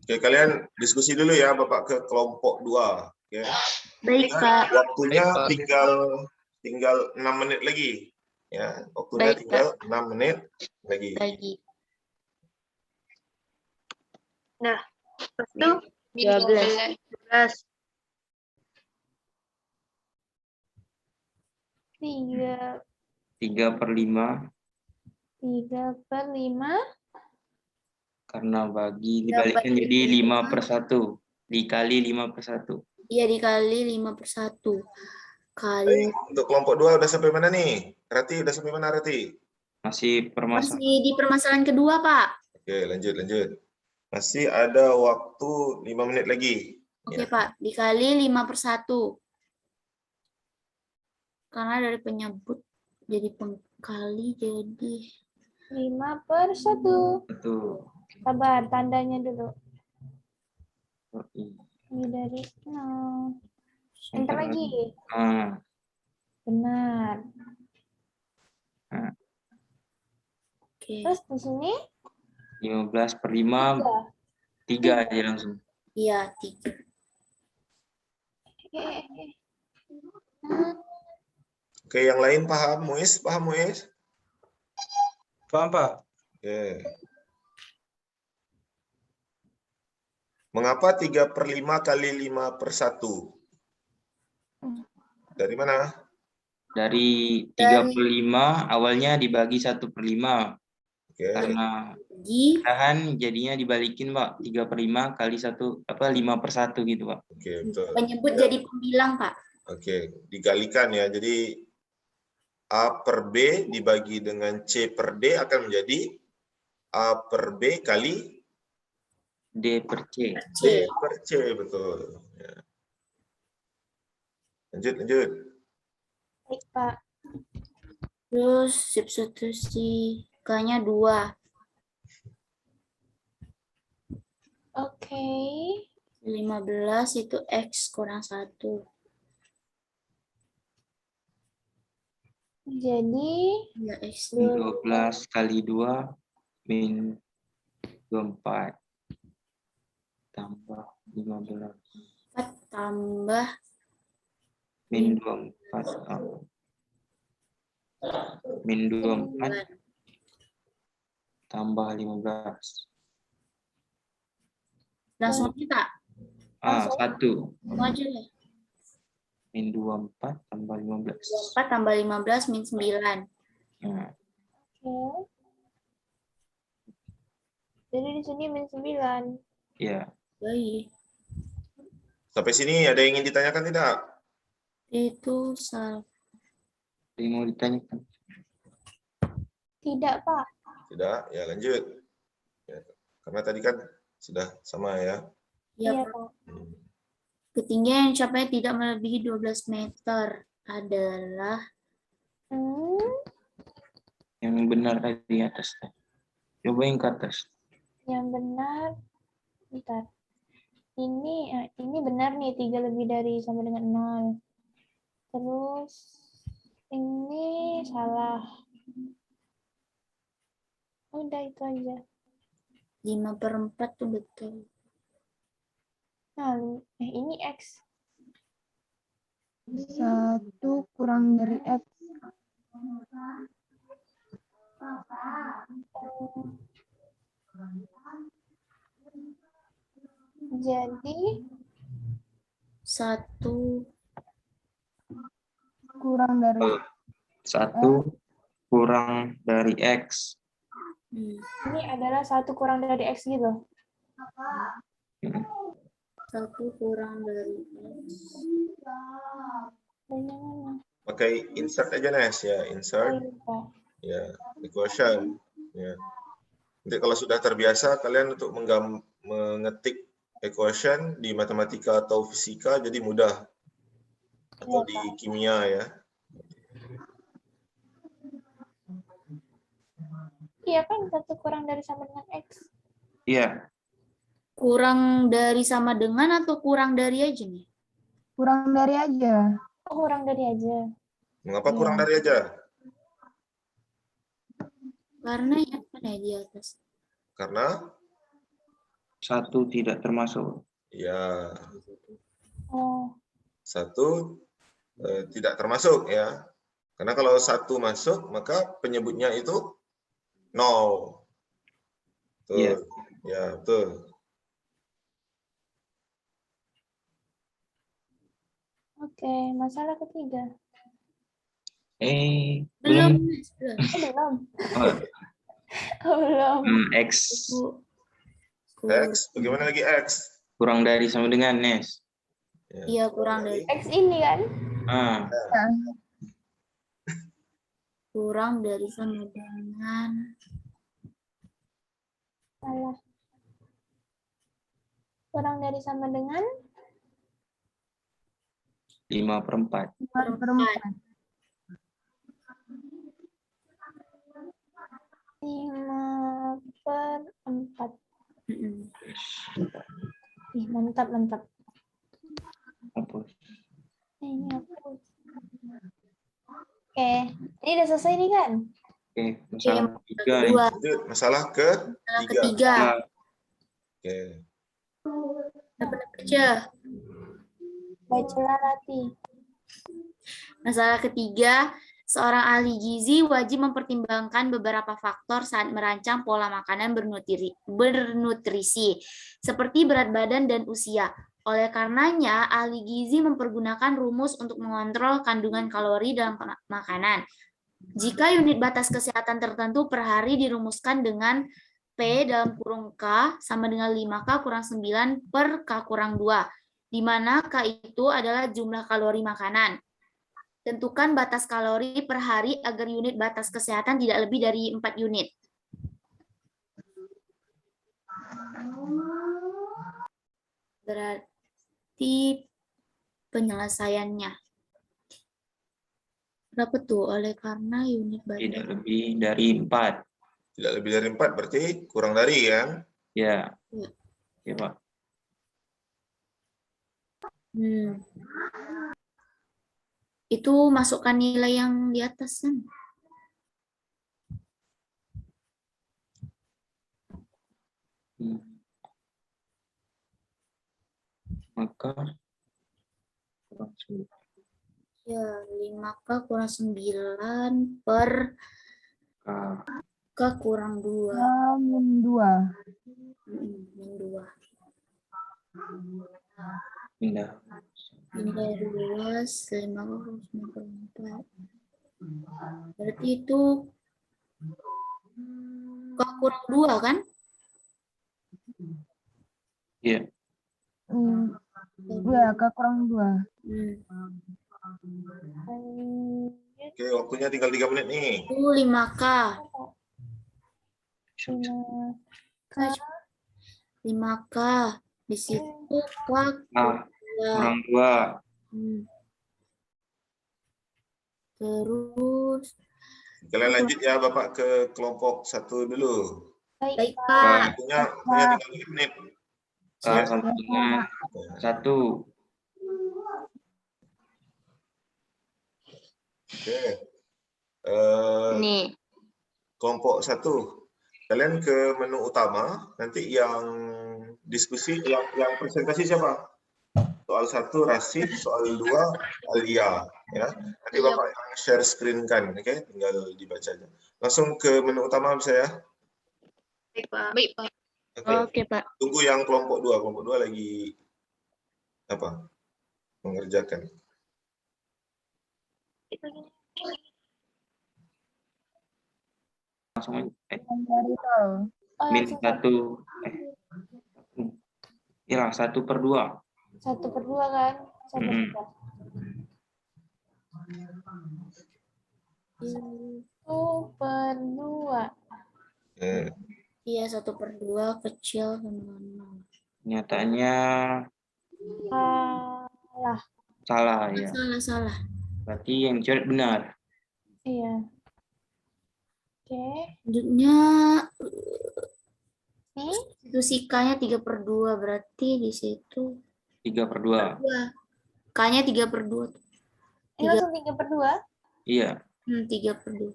S1: Oke, kalian diskusi dulu ya, Bapak ke kelompok 2. Oke.
S10: Baik, Pak.
S1: Waktunya
S4: Baik, Pak.
S1: tinggal 6 menit lagi. Ya, waktunya
S10: Baik,
S1: tinggal 6 menit lagi.
S7: Nah, lepas itu
S10: 12.
S7: 12.
S5: 3/5
S6: 3/5
S5: karena dibalikkan jadi 5/1 dikali 5/1.
S10: Iya, dikali 5/1.
S1: Baik, untuk kelompok 2 udah sampai mana nih? Rati udah sampai mana, Rati?
S5: Masih permasalahan.
S10: Masih di permasalahan kedua, Pak.
S1: Oke, lanjut. Masih ada waktu 5 menit lagi.
S10: Oke, Pak. Dikali 5/1. Karena dari penyebut jadi pengkali, jadi
S6: 5/1.
S5: Betul.
S6: Sabar, tandanya dulu.
S5: Oke.
S6: Ini dari 0. Enter lagi. Benar.
S10: oke.
S6: Terus di sini
S5: 15/5 3 aja langsung.
S10: Iya, 3.
S1: Oke, yang lain paham, Muiz? Paham, Muiz?
S8: Paham, Pak?
S1: Oke. Mengapa 3/5 kali 5/1? Dari mana?
S5: Dari 3/5 awalnya dibagi 1/5.
S1: Oke.
S5: Karena
S10: Bagi
S5: pecahan jadinya dibalikin, Pak. 3/5 kali 5/1 gitu, Pak.
S1: Oke, betul.
S10: penyebut jadi pembilang, Pak.
S1: Oke, digalikan ya. Jadi A per B dibagi dengan C per D akan menjadi A per B kali
S5: D per C.
S1: D per C, betul. Ya. Lanjut.
S6: Baik, Pak.
S10: Terus substitusi K-nya 2.
S6: Oke.
S10: 15 itu X kurang 1.
S6: Jadi
S10: Ya, X.
S5: 12 kali 2 min 24 tambah 15
S10: 4 tambah
S5: min 24 min 24 tambah 15.
S10: langsung kita.
S6: Langsung.
S5: 1
S10: Langsung aja ya.
S5: min 24 tambah 15.
S10: 4 tambah 15 min 9.
S5: Nah,
S6: Oke. Jadi di sini min 9.
S5: ya.
S10: Baik.
S1: Sampai sini ada yang ingin ditanyakan tidak?
S10: Itu salah.
S5: Ada yang mau ditanyakan?
S6: Tidak, Pak.
S1: Tidak, ya lanjut. Ya, karena tadi kan sudah sama ya.
S10: Ya,
S6: Iya,
S10: Pak.
S6: Pak.
S10: Ketinggian yang capai tidak melebihi 12 meter adalah
S5: Yang benar di atas. Coba yang ke atas.
S6: Yang benar. Bentar. Ini benar nih, 3 lebih dari sama dengan 0. Terus ini salah. Udah itu aja.
S10: 5/4 tuh betul.
S6: Nah, ini X.
S9: 1 kurang dari X.
S6: Jadi
S10: 1
S9: Kurang dari
S5: 1 kurang dari X.
S6: ini adalah 1 kurang dari X gitu.
S10: 1 kurang dari X.
S6: Banyak mana?
S1: Pakai insert aja Nes ya, insert ya equation ya. Nanti kalau sudah terbiasa kalian untuk mengetik equation di matematika atau fisika jadi mudah, atau di kimia ya.
S6: Iya kan 1 kurang dari sama dengan X.
S5: Iya.
S10: Kurang dari sama dengan atau kurang dari aja nih?
S9: Kurang dari aja.
S6: Oh, kurang dari aja.
S1: Mengapa kurang dari aja?
S10: Karena yang mana di atas?
S1: Karena
S5: 1 tidak termasuk.
S1: ya
S6: Oh,
S1: 1 tidak termasuk ya. Karena kalau 1 masuk maka penyebutnya itu 0. Betul.
S5: Iya.
S1: Ya, betul.
S6: oke. Masalah ketiga.
S10: Belum.
S6: Belum.
S5: Oh,
S6: Oh, belum.
S5: X
S1: X, bagaimana lagi X?
S5: kurang dari sama dengan Nes.
S10: Iya, kurang dari
S6: X ini kan?
S10: kurang dari sama dengan
S6: Salah. Kurang dari sama dengan
S5: 5/4.
S10: 4.
S6: 5/4. Ih, mantap.
S5: Hapus.
S6: Ini hapus. Oke, ini udah selesai nih kan?
S5: Oke, masalah ketiga nih.
S1: Lanjut, masalah ketiga. Oke.
S10: Dapat kerja.
S6: Bacalah Rati.
S10: Masalah ketiga, seorang ahli gizi wajib mempertimbangkan beberapa faktor saat merancang pola makanan bernutrisi, seperti berat badan dan usia. Oleh karenanya, ahli gizi mempergunakan rumus untuk mengontrol kandungan kalori dalam makanan. Jika unit batas kesehatan tertentu per hari dirumuskan dengan P dalam kurung K sama dengan 5K kurang 9 per K kurang 2, di mana K itu adalah jumlah kalori makanan. Tentukan batas kalori per hari agar unit batas kesehatan tidak lebih dari 4 unit. Berarti penyelesaiannya. Berapa tuh? Oleh karena unit
S5: Tidak
S10: batas.
S5: lebih dari 4.
S1: Tidak lebih dari 4 berarti kurang dari kan?
S5: Ya.
S10: Ya.
S5: Ya, Pak.
S10: Itu masukkan nilai yang di atas kan?
S5: Maka
S10: Ya, 5K kurang 9 per K kurang 2.
S11: Min 2.
S10: Min 2.
S5: pindah.
S10: Nilai ruas 5K kurang 9 per 4. Berarti itu K kurang 2 kan?
S5: Iya.
S11: Ya, K kurang 2.
S1: Oke, waktunya tinggal 3 menit nih.
S10: Itu 5K. 5K. Di situ K
S5: Kurang 2.
S10: Terus
S1: Kalian lanjut ya Bapak ke kelompok 1 dulu.
S10: baik Pak.
S1: Waktunya tinggal 3 menit.
S5: Sama dengan 1.
S1: Oke.
S10: Nih.
S1: Kelompok 1. Kalian ke menu utama, nanti yang diskusi, yang presentasi siapa? Soal 1 Rasid, soal 2 Alia. Ya. Nanti Bapak yang share screen kan, oke? Tinggal dibaca aja. Langsung ke menu utama bisa ya?
S3: Baik, Pak. Baik, Pak.
S10: Oke, Pak.
S1: Tunggu yang kelompok 2. Kelompok 2 lagi apa? Mengerjakan.
S5: Langsung aja.
S6: Min
S5: 1. Ya, 1/2.
S6: 1/2 kan? 1/2. 1/2.
S10: Iya, 1/2 kecil sama 0.
S5: Nyatanya salah ya.
S10: Salah.
S5: Berarti yang dicoret benar.
S6: Iya. Oke.
S10: Selanjutnya
S6: Nih?
S10: itu K-nya 3/2, berarti di situ
S5: 3/2.
S10: K-nya 3/2.
S6: Ini langsung 3/2?
S5: Iya.
S10: 3/2.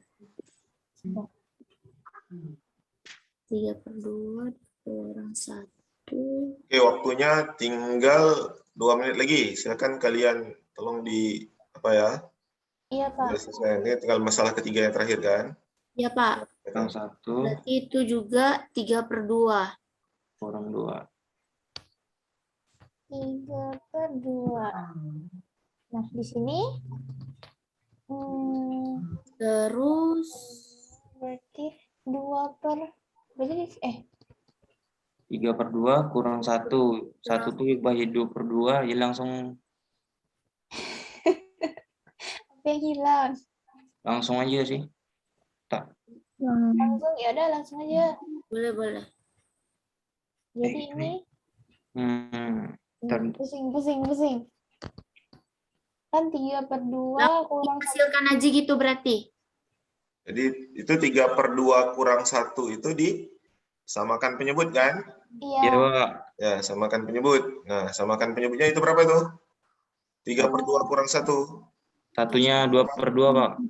S10: 3/2 kurang 1.
S1: Oke, waktunya tinggal 2 menit lagi. Silakan kalian tolong di apa ya?
S6: Iya, Pak.
S1: Ini tinggal masalah ketiga yang terakhir kan?
S10: Iya, Pak.
S5: Kurang 1.
S10: Berarti itu juga 3/2.
S5: Kurang 2.
S6: 3/2. Nah, di sini
S10: terus
S6: berarti
S5: 3/2 kurang 1. 1 tuh bagi 2/2 ya langsung.
S6: apa yang hilang?
S5: Langsung aja sih. Tak.
S6: Langsung ya udah langsung aja.
S10: Boleh.
S6: Jadi ini pusing. Kan 3/2 kurang 1.
S10: Hasilkan aja gitu berarti.
S1: Jadi itu 3/2 kurang 1 itu disamakan penyebut kan?
S6: Iya.
S5: Pak.
S1: Ya, samakan penyebut. Nah, samakan penyebutnya itu berapa itu? 3/2 kurang 1.
S5: Satunya 2/2, Pak.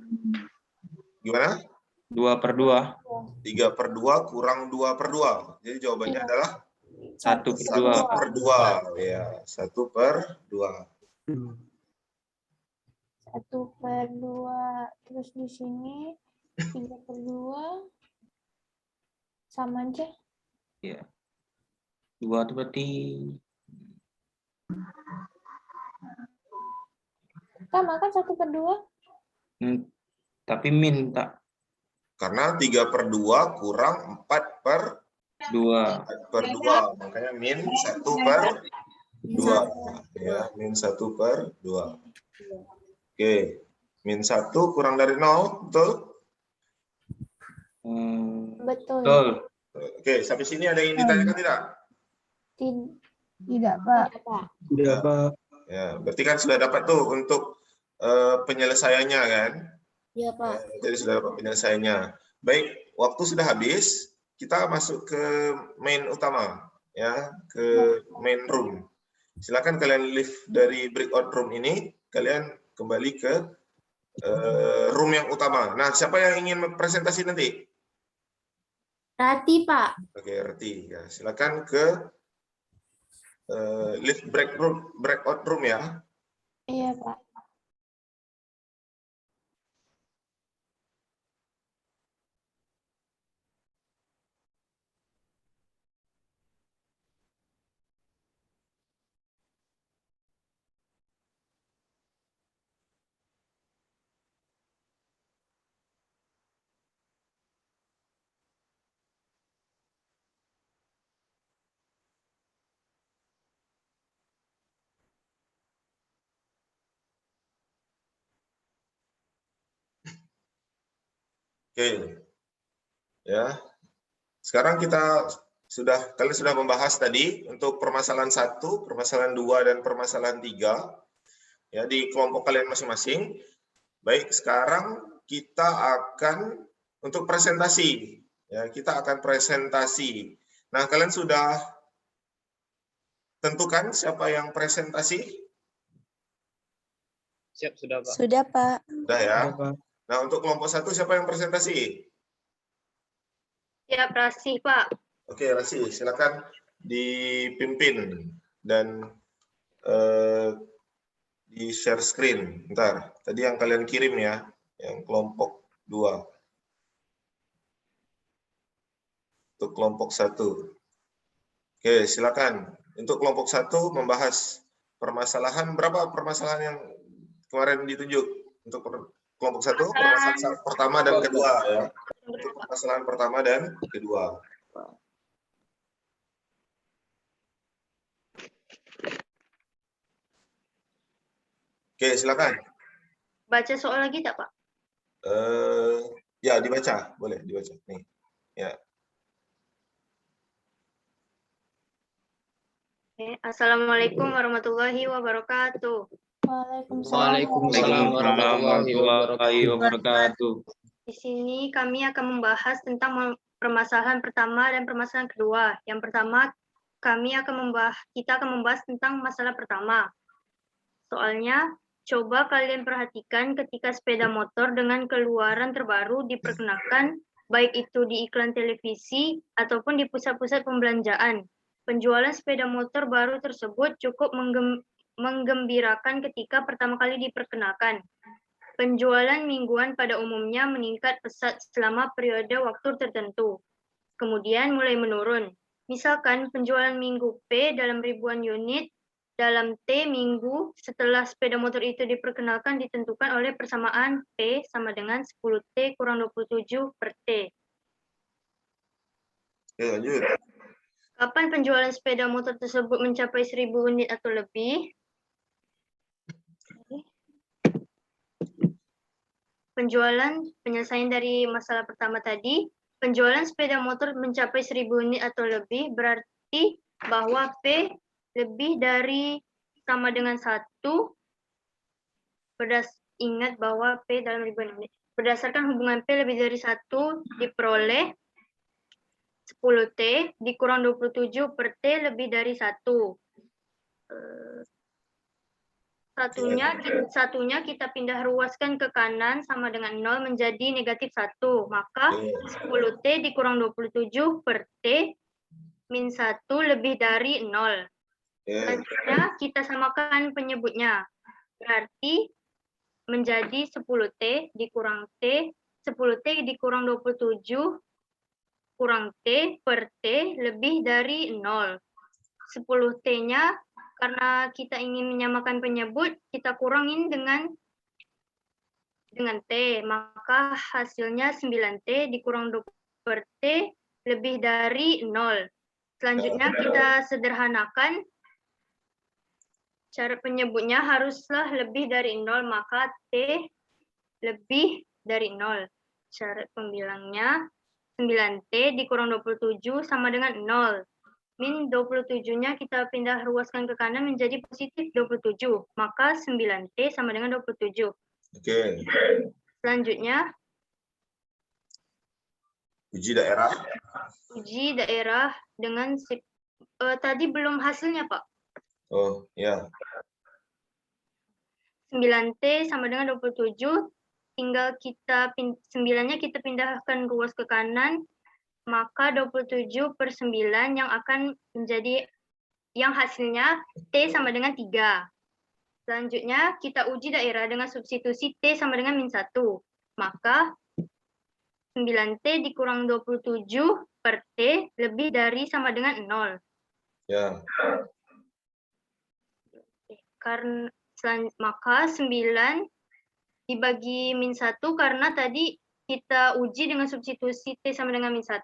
S1: Gimana?
S5: 2/2.
S1: 3/2 kurang 2/2. Jadi jawabannya adalah
S5: 1/2.
S1: 1/2. Ya, 1/2.
S6: 1/2. Terus di sini 3/2 sama aja.
S5: Iya. 2 itu berarti
S6: Sama kan 1/2?
S5: Tapi min tak.
S1: Karena 3/2 kurang 4/2.
S5: 2.
S1: Makanya min 1/2. Ya, min 1/2. Oke. Min 1 kurang dari 0, betul?
S6: Betul.
S5: Betul.
S1: Oke, sampai sini ada yang ditanyakan tidak?
S11: Tidak, Pak.
S8: Tidak, Pak.
S1: Ya, berarti kan sudah dapat tuh untuk penyelesaiannya kan?
S10: Iya, Pak.
S1: Jadi sudah dapat penyelesaiannya. Baik, waktu sudah habis, kita masuk ke main utama, ya, ke main room. Silakan kalian leave dari breakout room ini, kalian kembali ke room yang utama. Nah, siapa yang ingin presentasi nanti?
S10: Rati, Pak.
S1: Oke, Rati. Ya, silakan ke leave breakout room ya.
S6: Iya, Pak.
S1: Oke. Ya. Sekarang kalian sudah membahas tadi untuk permasalahan 1, permasalahan 2 dan permasalahan 3 ya di kelompok kalian masing-masing. Baik, sekarang kita akan untuk presentasi. Ya, kita akan presentasi. Nah, kalian sudah tentukan siapa yang presentasi?
S4: Siap, sudah, Pak.
S9: Sudah, Pak.
S1: Sudah ya.
S8: Sudah, Pak.
S1: Nah, untuk kelompok 1 siapa yang presentasi?
S7: Siap, Rasih, Pak.
S1: Oke, Rasi, silakan dipimpin dan di share screen. Bentar, tadi yang kalian kirim ya, yang kelompok 2. Untuk kelompok 1. Oke, silakan. Untuk kelompok 1 membahas permasalahan, berapa permasalahan yang kemarin ditunjuk? Untuk kelompok 1, permasalahan pertama dan kedua ya. Untuk permasalahan pertama dan kedua. Oke, silakan.
S7: Baca soal lagi tak, Pak?
S1: Ya, dibaca. Boleh dibaca. Nih. Ya.
S7: Oke. Assalamualaikum warahmatullahi wabarakatuh.
S4: Waalaikumsalam warahmatullahi
S5: wabarakatuh.
S7: Di sini kami akan membahas tentang permasalahan pertama dan permasalahan kedua. Yang pertama, kita akan membahas tentang masalah pertama. Soalnya, coba kalian perhatikan ketika sepeda motor dengan keluaran terbaru diperkenalkan, baik itu di iklan televisi ataupun di pusat-pusat pembelanjaan. Penjualan sepeda motor baru tersebut cukup menggembirakan ketika pertama kali diperkenalkan. Penjualan mingguan pada umumnya meningkat pesat selama periode waktu tertentu. Kemudian mulai menurun. Misalkan penjualan minggu P dalam ribuan unit, dalam T minggu setelah sepeda motor itu diperkenalkan ditentukan oleh persamaan P sama dengan 10T kurang 27 per T.
S1: Ya, lanjut.
S7: Kapan penjualan sepeda motor tersebut mencapai 1000 unit atau lebih? Penyelesaian dari masalah pertama tadi, penjualan sepeda motor mencapai 1000 unit atau lebih berarti bahwa P lebih dari sama dengan 1. Ingat bahwa P dalam ribuan unit. Berdasarkan hubungan P lebih dari 1 diperoleh 10T dikurang 27 per T lebih dari 1. Satunya kita pindah ruaskan ke kanan sama dengan 0 menjadi negatif 1. Maka 10T dikurang 27 per T min 1 lebih dari 0. Selanjutnya kita samakan penyebutnya. Berarti menjadi 10T dikurang T, 10T dikurang 27 kurang T per T lebih dari 0. 10T-nya karena kita ingin menyamakan penyebut, kita kurangin dengan dengan T, maka hasilnya 9T dikurang 20 per T lebih dari 0. Selanjutnya kita sederhanakan. Cara penyebutnya haruslah lebih dari 0, maka T lebih dari 0. Syarat pembilangnya 9T dikurang 27 sama dengan 0. Min 27-nya kita pindah ruaskan ke kanan menjadi positif 27. Maka 9T sama dengan 27.
S1: Oke.
S7: Selanjutnya,
S1: Uji daerah.
S7: uji daerah dengan tadi belum hasilnya, Pak.
S1: Oh, ya.
S7: 9T sama dengan 27. Tinggal kita 9-nya kita pindahkan ruas ke kanan, maka 27 per 9 yang akan menjadi yang hasilnya T sama dengan 3. Selanjutnya kita uji daerah dengan substitusi T sama dengan min 1. Maka 9T dikurang 27 per T lebih dari sama dengan 0.
S1: Ya.
S7: Maka 9 dibagi min 1 karena tadi kita uji dengan substitusi T sama dengan min 1.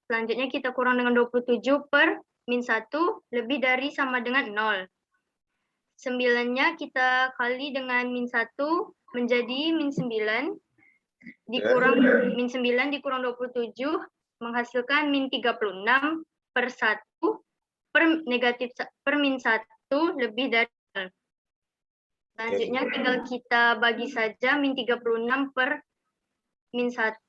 S7: Selanjutnya kita kurang dengan 27 per min 1 lebih dari sama dengan 0. 9-nya kita kali dengan min 1 menjadi min 9. Dikurang min 9 dikurang 27 menghasilkan min 36 per 1 per min 1 lebih dari 0. Selanjutnya tinggal kita bagi saja min 36 per min 1,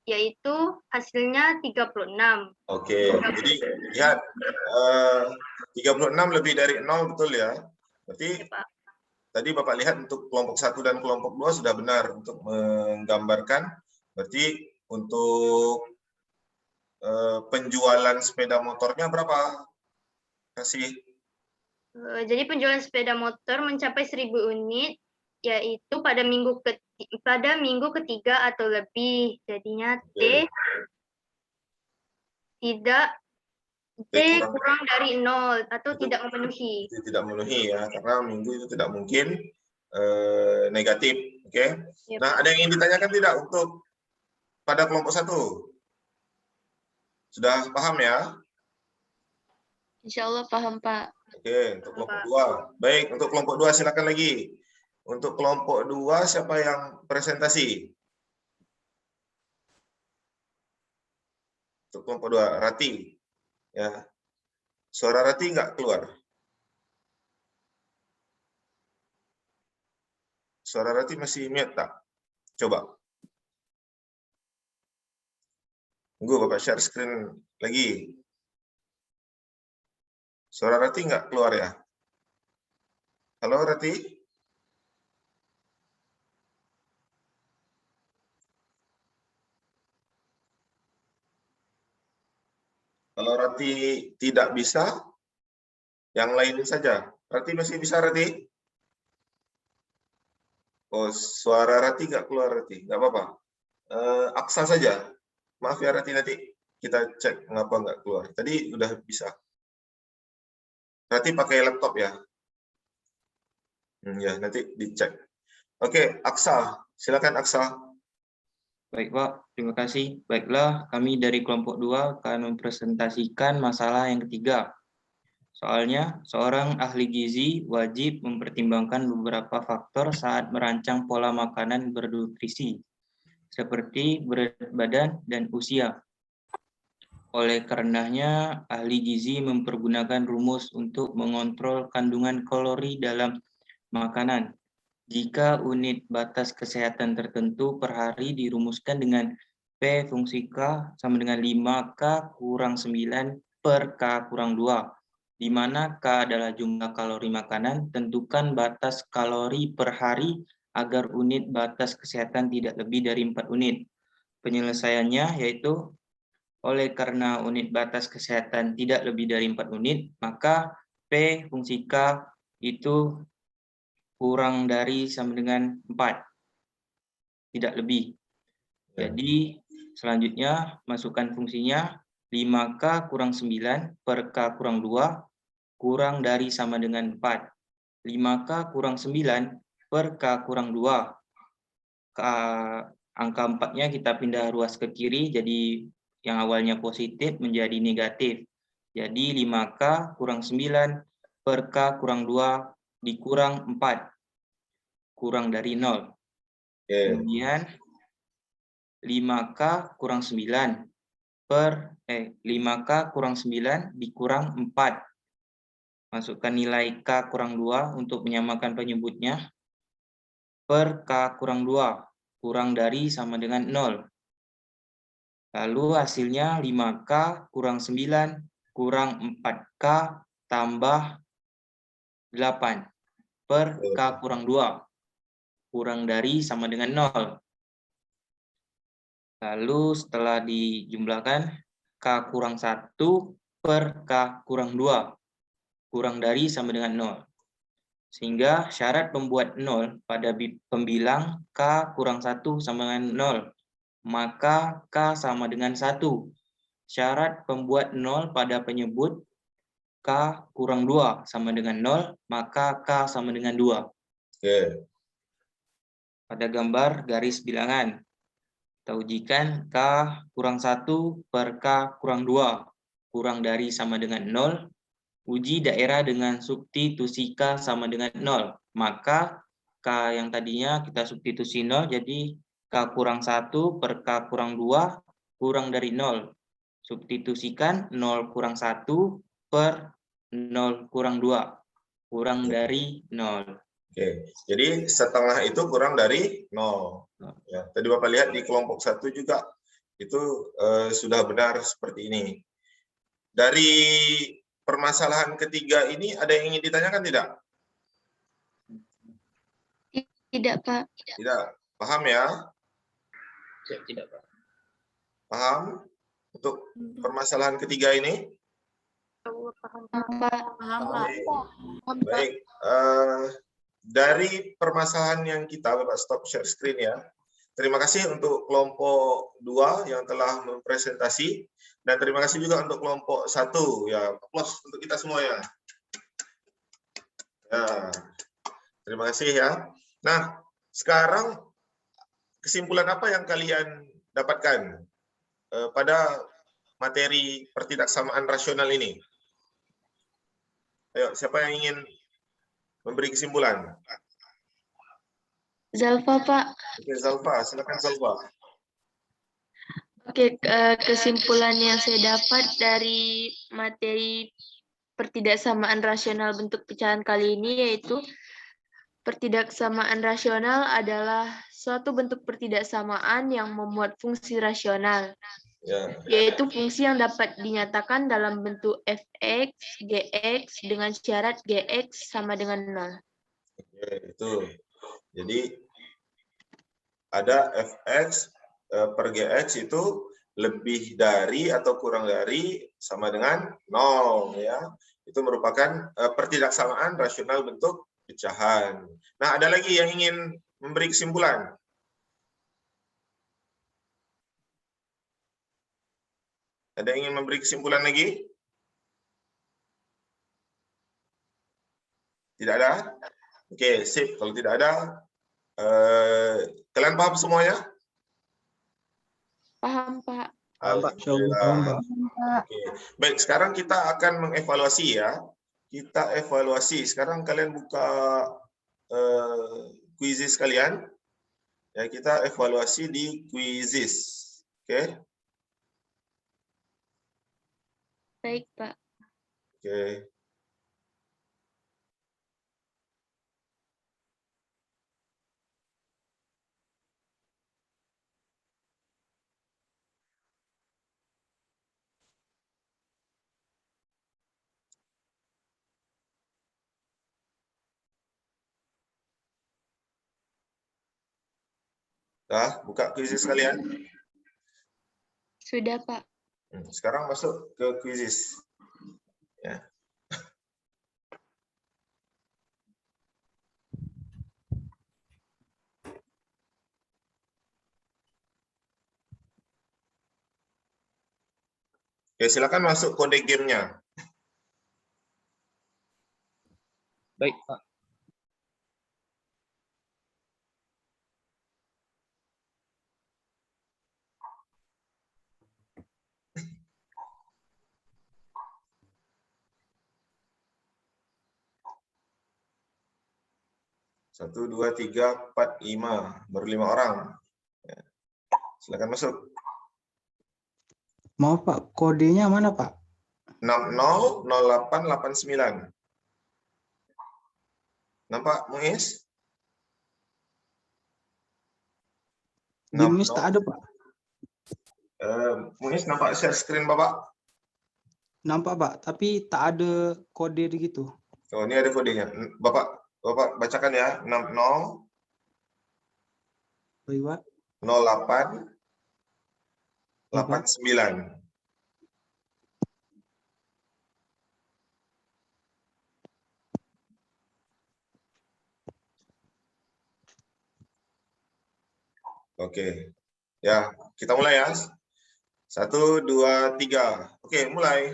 S7: yaitu hasilnya 36.
S1: Oke, jadi lihat 36 lebih dari 0, betul ya? Berarti tadi Bapak lihat untuk kelompok 1 dan kelompok 2 sudah benar untuk menggambarkan. Berarti untuk penjualan sepeda motornya berapa? Kasih.
S7: Jadi penjualan sepeda motor mencapai 1.000 unit, yaitu pada minggu ketiga atau lebih. Jadinya T kurang dari 0 atau tidak memenuhi.
S1: Tidak memenuhi ya, karena minggu itu tidak mungkin negatif. Oke.
S7: Yep.
S1: Nah, ada yang ingin ditanyakan tidak untuk pada kelompok 1? Sudah paham ya?
S10: Insya Allah paham, Pak.
S1: Oke, untuk kelompok 2. Baik, untuk kelompok 2 silakan lagi. Untuk kelompok 2 siapa yang presentasi? Untuk kelompok 2, Rati. Ya. Suara Rati nggak keluar. Suara Rati masih mute tak? Coba. Tunggu Bapak share screen lagi. Suara Rati nggak keluar ya? Halo Rati? Kalau Rati tidak bisa, yang lain saja. Rati masih bisa, Rati? Oh, suara Rati nggak keluar, Rati. Nggak apa-apa. Aksa saja. Maaf ya, Rati, nanti kita cek mengapa nggak keluar. Tadi udah bisa. Rati pakai laptop ya? Ya, nanti dicek. Oke, Aksa. Silakan, Aksa.
S5: Baik, Pak. Terima kasih. Baiklah, kami dari kelompok 2 akan mempresentasikan masalah yang ketiga. Soalnya, seorang ahli gizi wajib mempertimbangkan beberapa faktor saat merancang pola makanan bernutrisi, seperti berat badan dan usia. Oleh karenanya, ahli gizi mempergunakan rumus untuk mengontrol kandungan kalori dalam makanan. Jika unit batas kesehatan tertentu per hari dirumuskan dengan P fungsi K sama dengan 5K kurang 9 per K kurang 2, di mana K adalah jumlah kalori makanan, tentukan batas kalori per hari agar unit batas kesehatan tidak lebih dari 4 unit. Penyelesaiannya yaitu, oleh karena unit batas kesehatan tidak lebih dari 4 unit, maka P fungsi K itu kurang dari sama dengan 4, tidak lebih. Jadi selanjutnya masukkan fungsinya 5K kurang 9 per K kurang 2 kurang dari sama dengan 4. 5K kurang 9 per K kurang 2 angka 4-nya kita pindah ruas ke kiri, jadi yang awalnya positif menjadi negatif. Jadi 5K kurang 9 per K kurang 2 dikurang 4, kurang dari 0. Kemudian 5K kurang 9 per 5K kurang 9 dikurang 4. Masukkan nilai K kurang 2 untuk menyamakan penyebutnya. Per K kurang 2 kurang dari sama dengan 0. Lalu hasilnya 5K kurang 9 kurang 4K tambah 8 per K kurang 2 kurang dari sama dengan 0. Lalu setelah dijumlahkan K kurang 1 per K kurang 2 kurang dari sama dengan 0. Sehingga syarat pembuat 0 pada pembilang K kurang 1 sama dengan 0. Maka K sama dengan 1. Syarat pembuat 0 pada penyebut K kurang 2 sama dengan 0, maka K sama dengan 2. Pada gambar garis bilangan, kita ujikan K kurang 1 per K kurang 2 kurang dari sama dengan 0. Uji daerah dengan substitusi K sama dengan 0. Maka K yang tadinya kita substitusi 0, jadi K kurang 1 per K kurang 2 kurang dari 0. Substitusikan 0 kurang 1 per 0 kurang 2 kurang dari 0.
S1: Oke, jadi setengah itu kurang dari 0. Ya, tadi Bapak lihat di kelompok 1 juga itu sudah benar seperti ini. Dari permasalahan ketiga ini ada yang ingin ditanyakan tidak?
S10: Tidak, Pak.
S1: Tidak. Paham ya?
S4: Tidak, Pak.
S1: Paham untuk permasalahan ketiga ini? Baik. Dari permasalahan yang kita, Bapak stop share screen ya. Terima kasih untuk kelompok 2 yang telah mempresentasi, dan terima kasih juga untuk kelompok 1 ya. Aplaus untuk kita semua ya. Ya. Terima kasih ya. Nah, sekarang kesimpulan apa yang kalian dapatkan pada materi pertidaksamaan rasional ini? Ayo, siapa yang ingin memberi kesimpulan?
S10: Zalfa, Pak.
S1: Oke, Zalfa, silakan Zalfa.
S10: Oke, kesimpulan yang saya dapat dari materi pertidaksamaan rasional bentuk pecahan kali ini yaitu pertidaksamaan rasional adalah suatu bentuk pertidaksamaan yang memuat fungsi rasional, yaitu fungsi yang dapat dinyatakan dalam bentuk fx, gx dengan syarat gx sama dengan 0.
S1: Oke, itu. Jadi ada fx per gx itu lebih dari atau kurang dari sama dengan 0 ya. Itu merupakan pertidaksamaan rasional bentuk pecahan. Nah, ada lagi yang ingin memberi kesimpulan? Ada yang ingin memberi kesimpulan lagi? Tidak ada? Oke, sip. Kalau tidak ada, kalian paham semuanya?
S10: Paham, Pak.
S1: Alhamdulillah. Oke. Baik, sekarang kita akan mengevaluasi ya. Kita evaluasi. Sekarang kalian buka quizzes kalian. Ya, kita evaluasi di quizzes. Oke.
S10: Baik, Pak.
S1: Oke. Dah, buka quizzes kalian.
S10: Sudah, Pak.
S1: Sekarang masuk ke quizzes. Ya. Oke, silakan masuk kode gamenya.
S4: Baik, Pak.
S1: 1, 2, 3, 4, 5. Baru 5 orang. Ya. Silakan masuk.
S8: Maaf Pak, kodenya mana Pak?
S1: 600889. Nampak Muiz?
S8: Di Miss tak ada Pak.
S1: Muiz nampak share screen Bapak?
S8: Nampak Pak, tapi tak ada kode gitu.
S1: Oh, ini ada kodenya. Bapak bacakan ya. 60
S8: Baik Pak.
S1: 08
S8: Ya, Pak.
S1: 89. Oke. Ya, kita mulai ya. 1, 2, 3. Oke, mulai.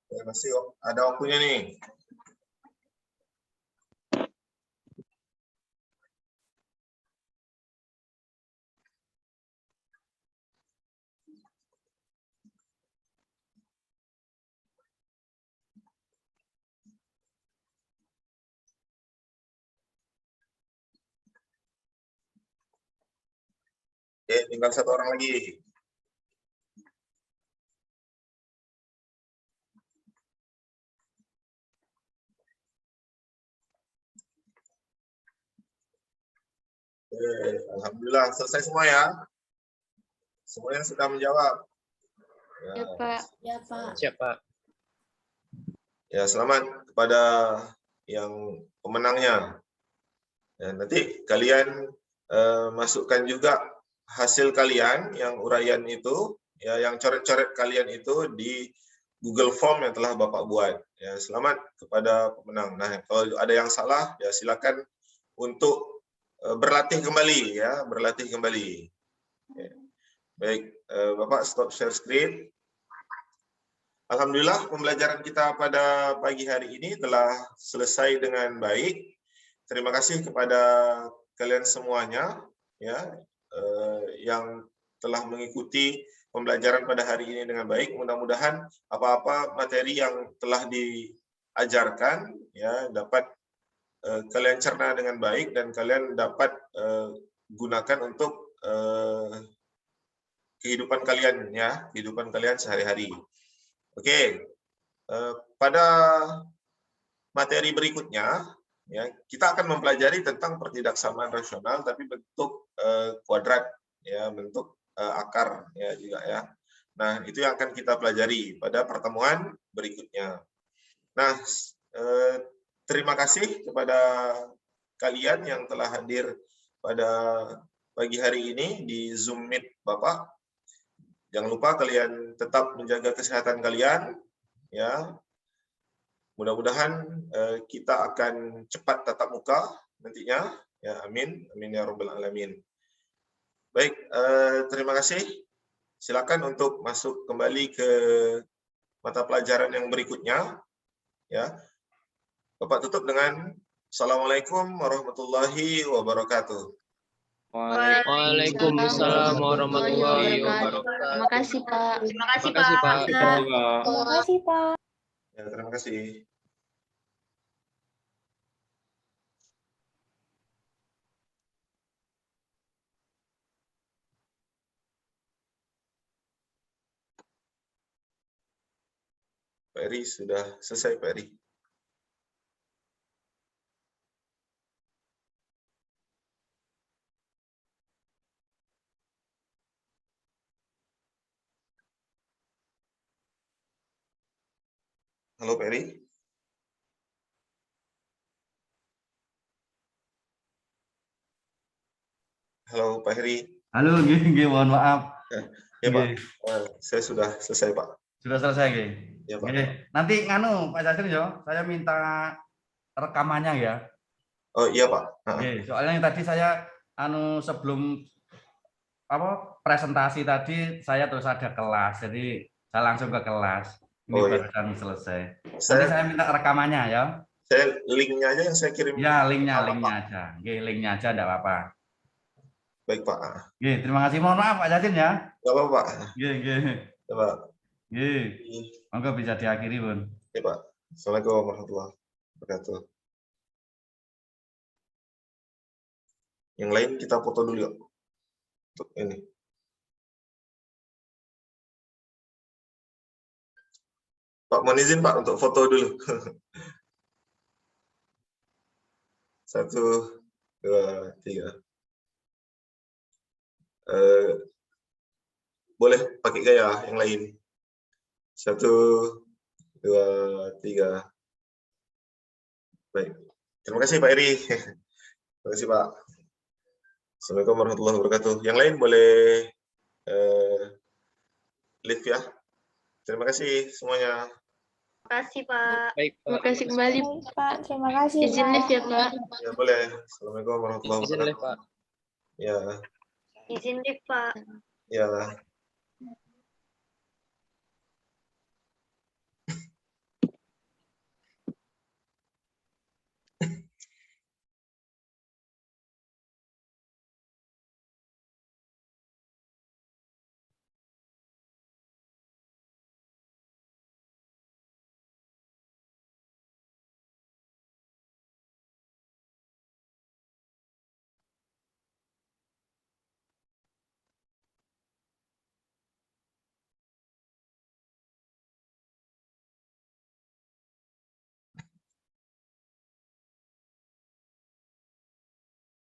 S1: Ya, masih ada waktunya nih. Oke, tinggal 1 orang lagi. Oke, alhamdulillah selesai semua ya. Semuanya sudah menjawab.
S10: Ya, Pak.
S6: Ya, Pak.
S4: Siap, Pak.
S1: Ya, selamat kepada yang pemenangnya. Ya, nanti kalian masukkan juga hasil kalian yang uraian itu, ya, yang coret-coret kalian itu di Google Form yang telah Bapak buat. Ya, selamat kepada pemenang. Nah, kalau ada yang salah, ya silakan untuk berlatih kembali, ya, berlatih kembali. Ya. Baik, Bapak stop share screen. Alhamdulillah pembelajaran kita pada pagi hari ini telah selesai dengan baik. Terima kasih kepada kalian semuanya, ya, yang telah mengikuti pembelajaran pada hari ini dengan baik. Mudah-mudahan apa-apa materi yang telah diajarkan, ya, dapat kalian cerna dengan baik dan kalian dapat gunakan untuk kehidupan kalian, ya, kehidupan kalian sehari-hari. Oke, pada materi berikutnya, ya, kita akan mempelajari tentang pertidaksamaan rasional tapi bentuk kuadrat, ya, bentuk akar, ya, juga, ya. Nah, itu yang akan kita pelajari pada pertemuan berikutnya. Nah, terima kasih kepada kalian yang telah hadir pada pagi hari ini di Zoom Meet Bapak. Jangan lupa kalian tetap menjaga kesehatan kalian, ya. Mudah-mudahan kita akan cepat tatap muka nantinya, ya, amin, amin ya rabbal alamin. Baik, terima kasih. Silakan untuk masuk kembali ke mata pelajaran yang berikutnya. Ya. Bapak tutup dengan Assalamualaikum warahmatullahi wabarakatuh.
S4: Waalaikumsalam warahmatullahi wabarakatuh.
S10: Terima kasih, Pak.
S7: Terima kasih,
S4: Terima kasih,
S7: Pak.
S4: Pak.
S6: Terima kasih, Pak.
S1: Ya, terima kasih. Pak Eri sudah selesai, Pak Eri. Halo, Pak Eri. Halo, Pak Heri.
S2: Halo, nggih, mohon maaf.
S1: Ya, Pak.
S2: Nggih.
S1: Saya sudah selesai, Pak.
S2: Sudah selesai, nggih.
S1: Ya, Pak.
S2: Nggih. Nanti nganu Pak Jasir yo, saya minta rekamannya ya.
S1: Oh, iya, Pak.
S2: Nggih, soalnya yang tadi saya sebelum presentasi tadi saya terus ada kelas. Jadi saya langsung ke kelas. Ini barusan selesai. Nanti saya minta rekamannya ya.
S1: Saya linknya aja yang saya kirim.
S2: Ya, linknya aja. Nggih, linknya aja enggak apa-apa.
S1: Baik, Pak.
S2: Nggih, terima kasih. Mohon maaf Pak Jasin ya.
S1: Enggak apa-apa, Pak.
S2: Nggih, nggih.
S1: Ya, Pak.
S2: Nggih. Monggo bisa diakhiri, Bun.
S1: Ya, Pak. Assalamualaikum warahmatullahi wabarakatuh. Yang lain kita foto dulu yuk. Untuk ini. Pak, mohon izin Pak untuk foto dulu. 1, 2, 3. Boleh pakai gaya yang lain. 1, 2, 3. Baik. Terima kasih Pak Eri. Terima kasih Pak. Assalamualaikum warahmatullahi wabarakatuh. Yang lain boleh live ya. Terima kasih semuanya.
S7: Terima kasih, Pak.
S4: Baik, Pak.
S10: Terima kasih kembali.
S6: Pak, terima kasih,
S10: Izin
S6: Pak.
S10: live ya, Pak.
S1: Ya boleh. Assalamualaikum warahmatullahi
S4: Izin live,
S1: wabarakatuh.
S4: Pak.
S1: Ya.
S7: Izin live, Pak.
S1: Ya.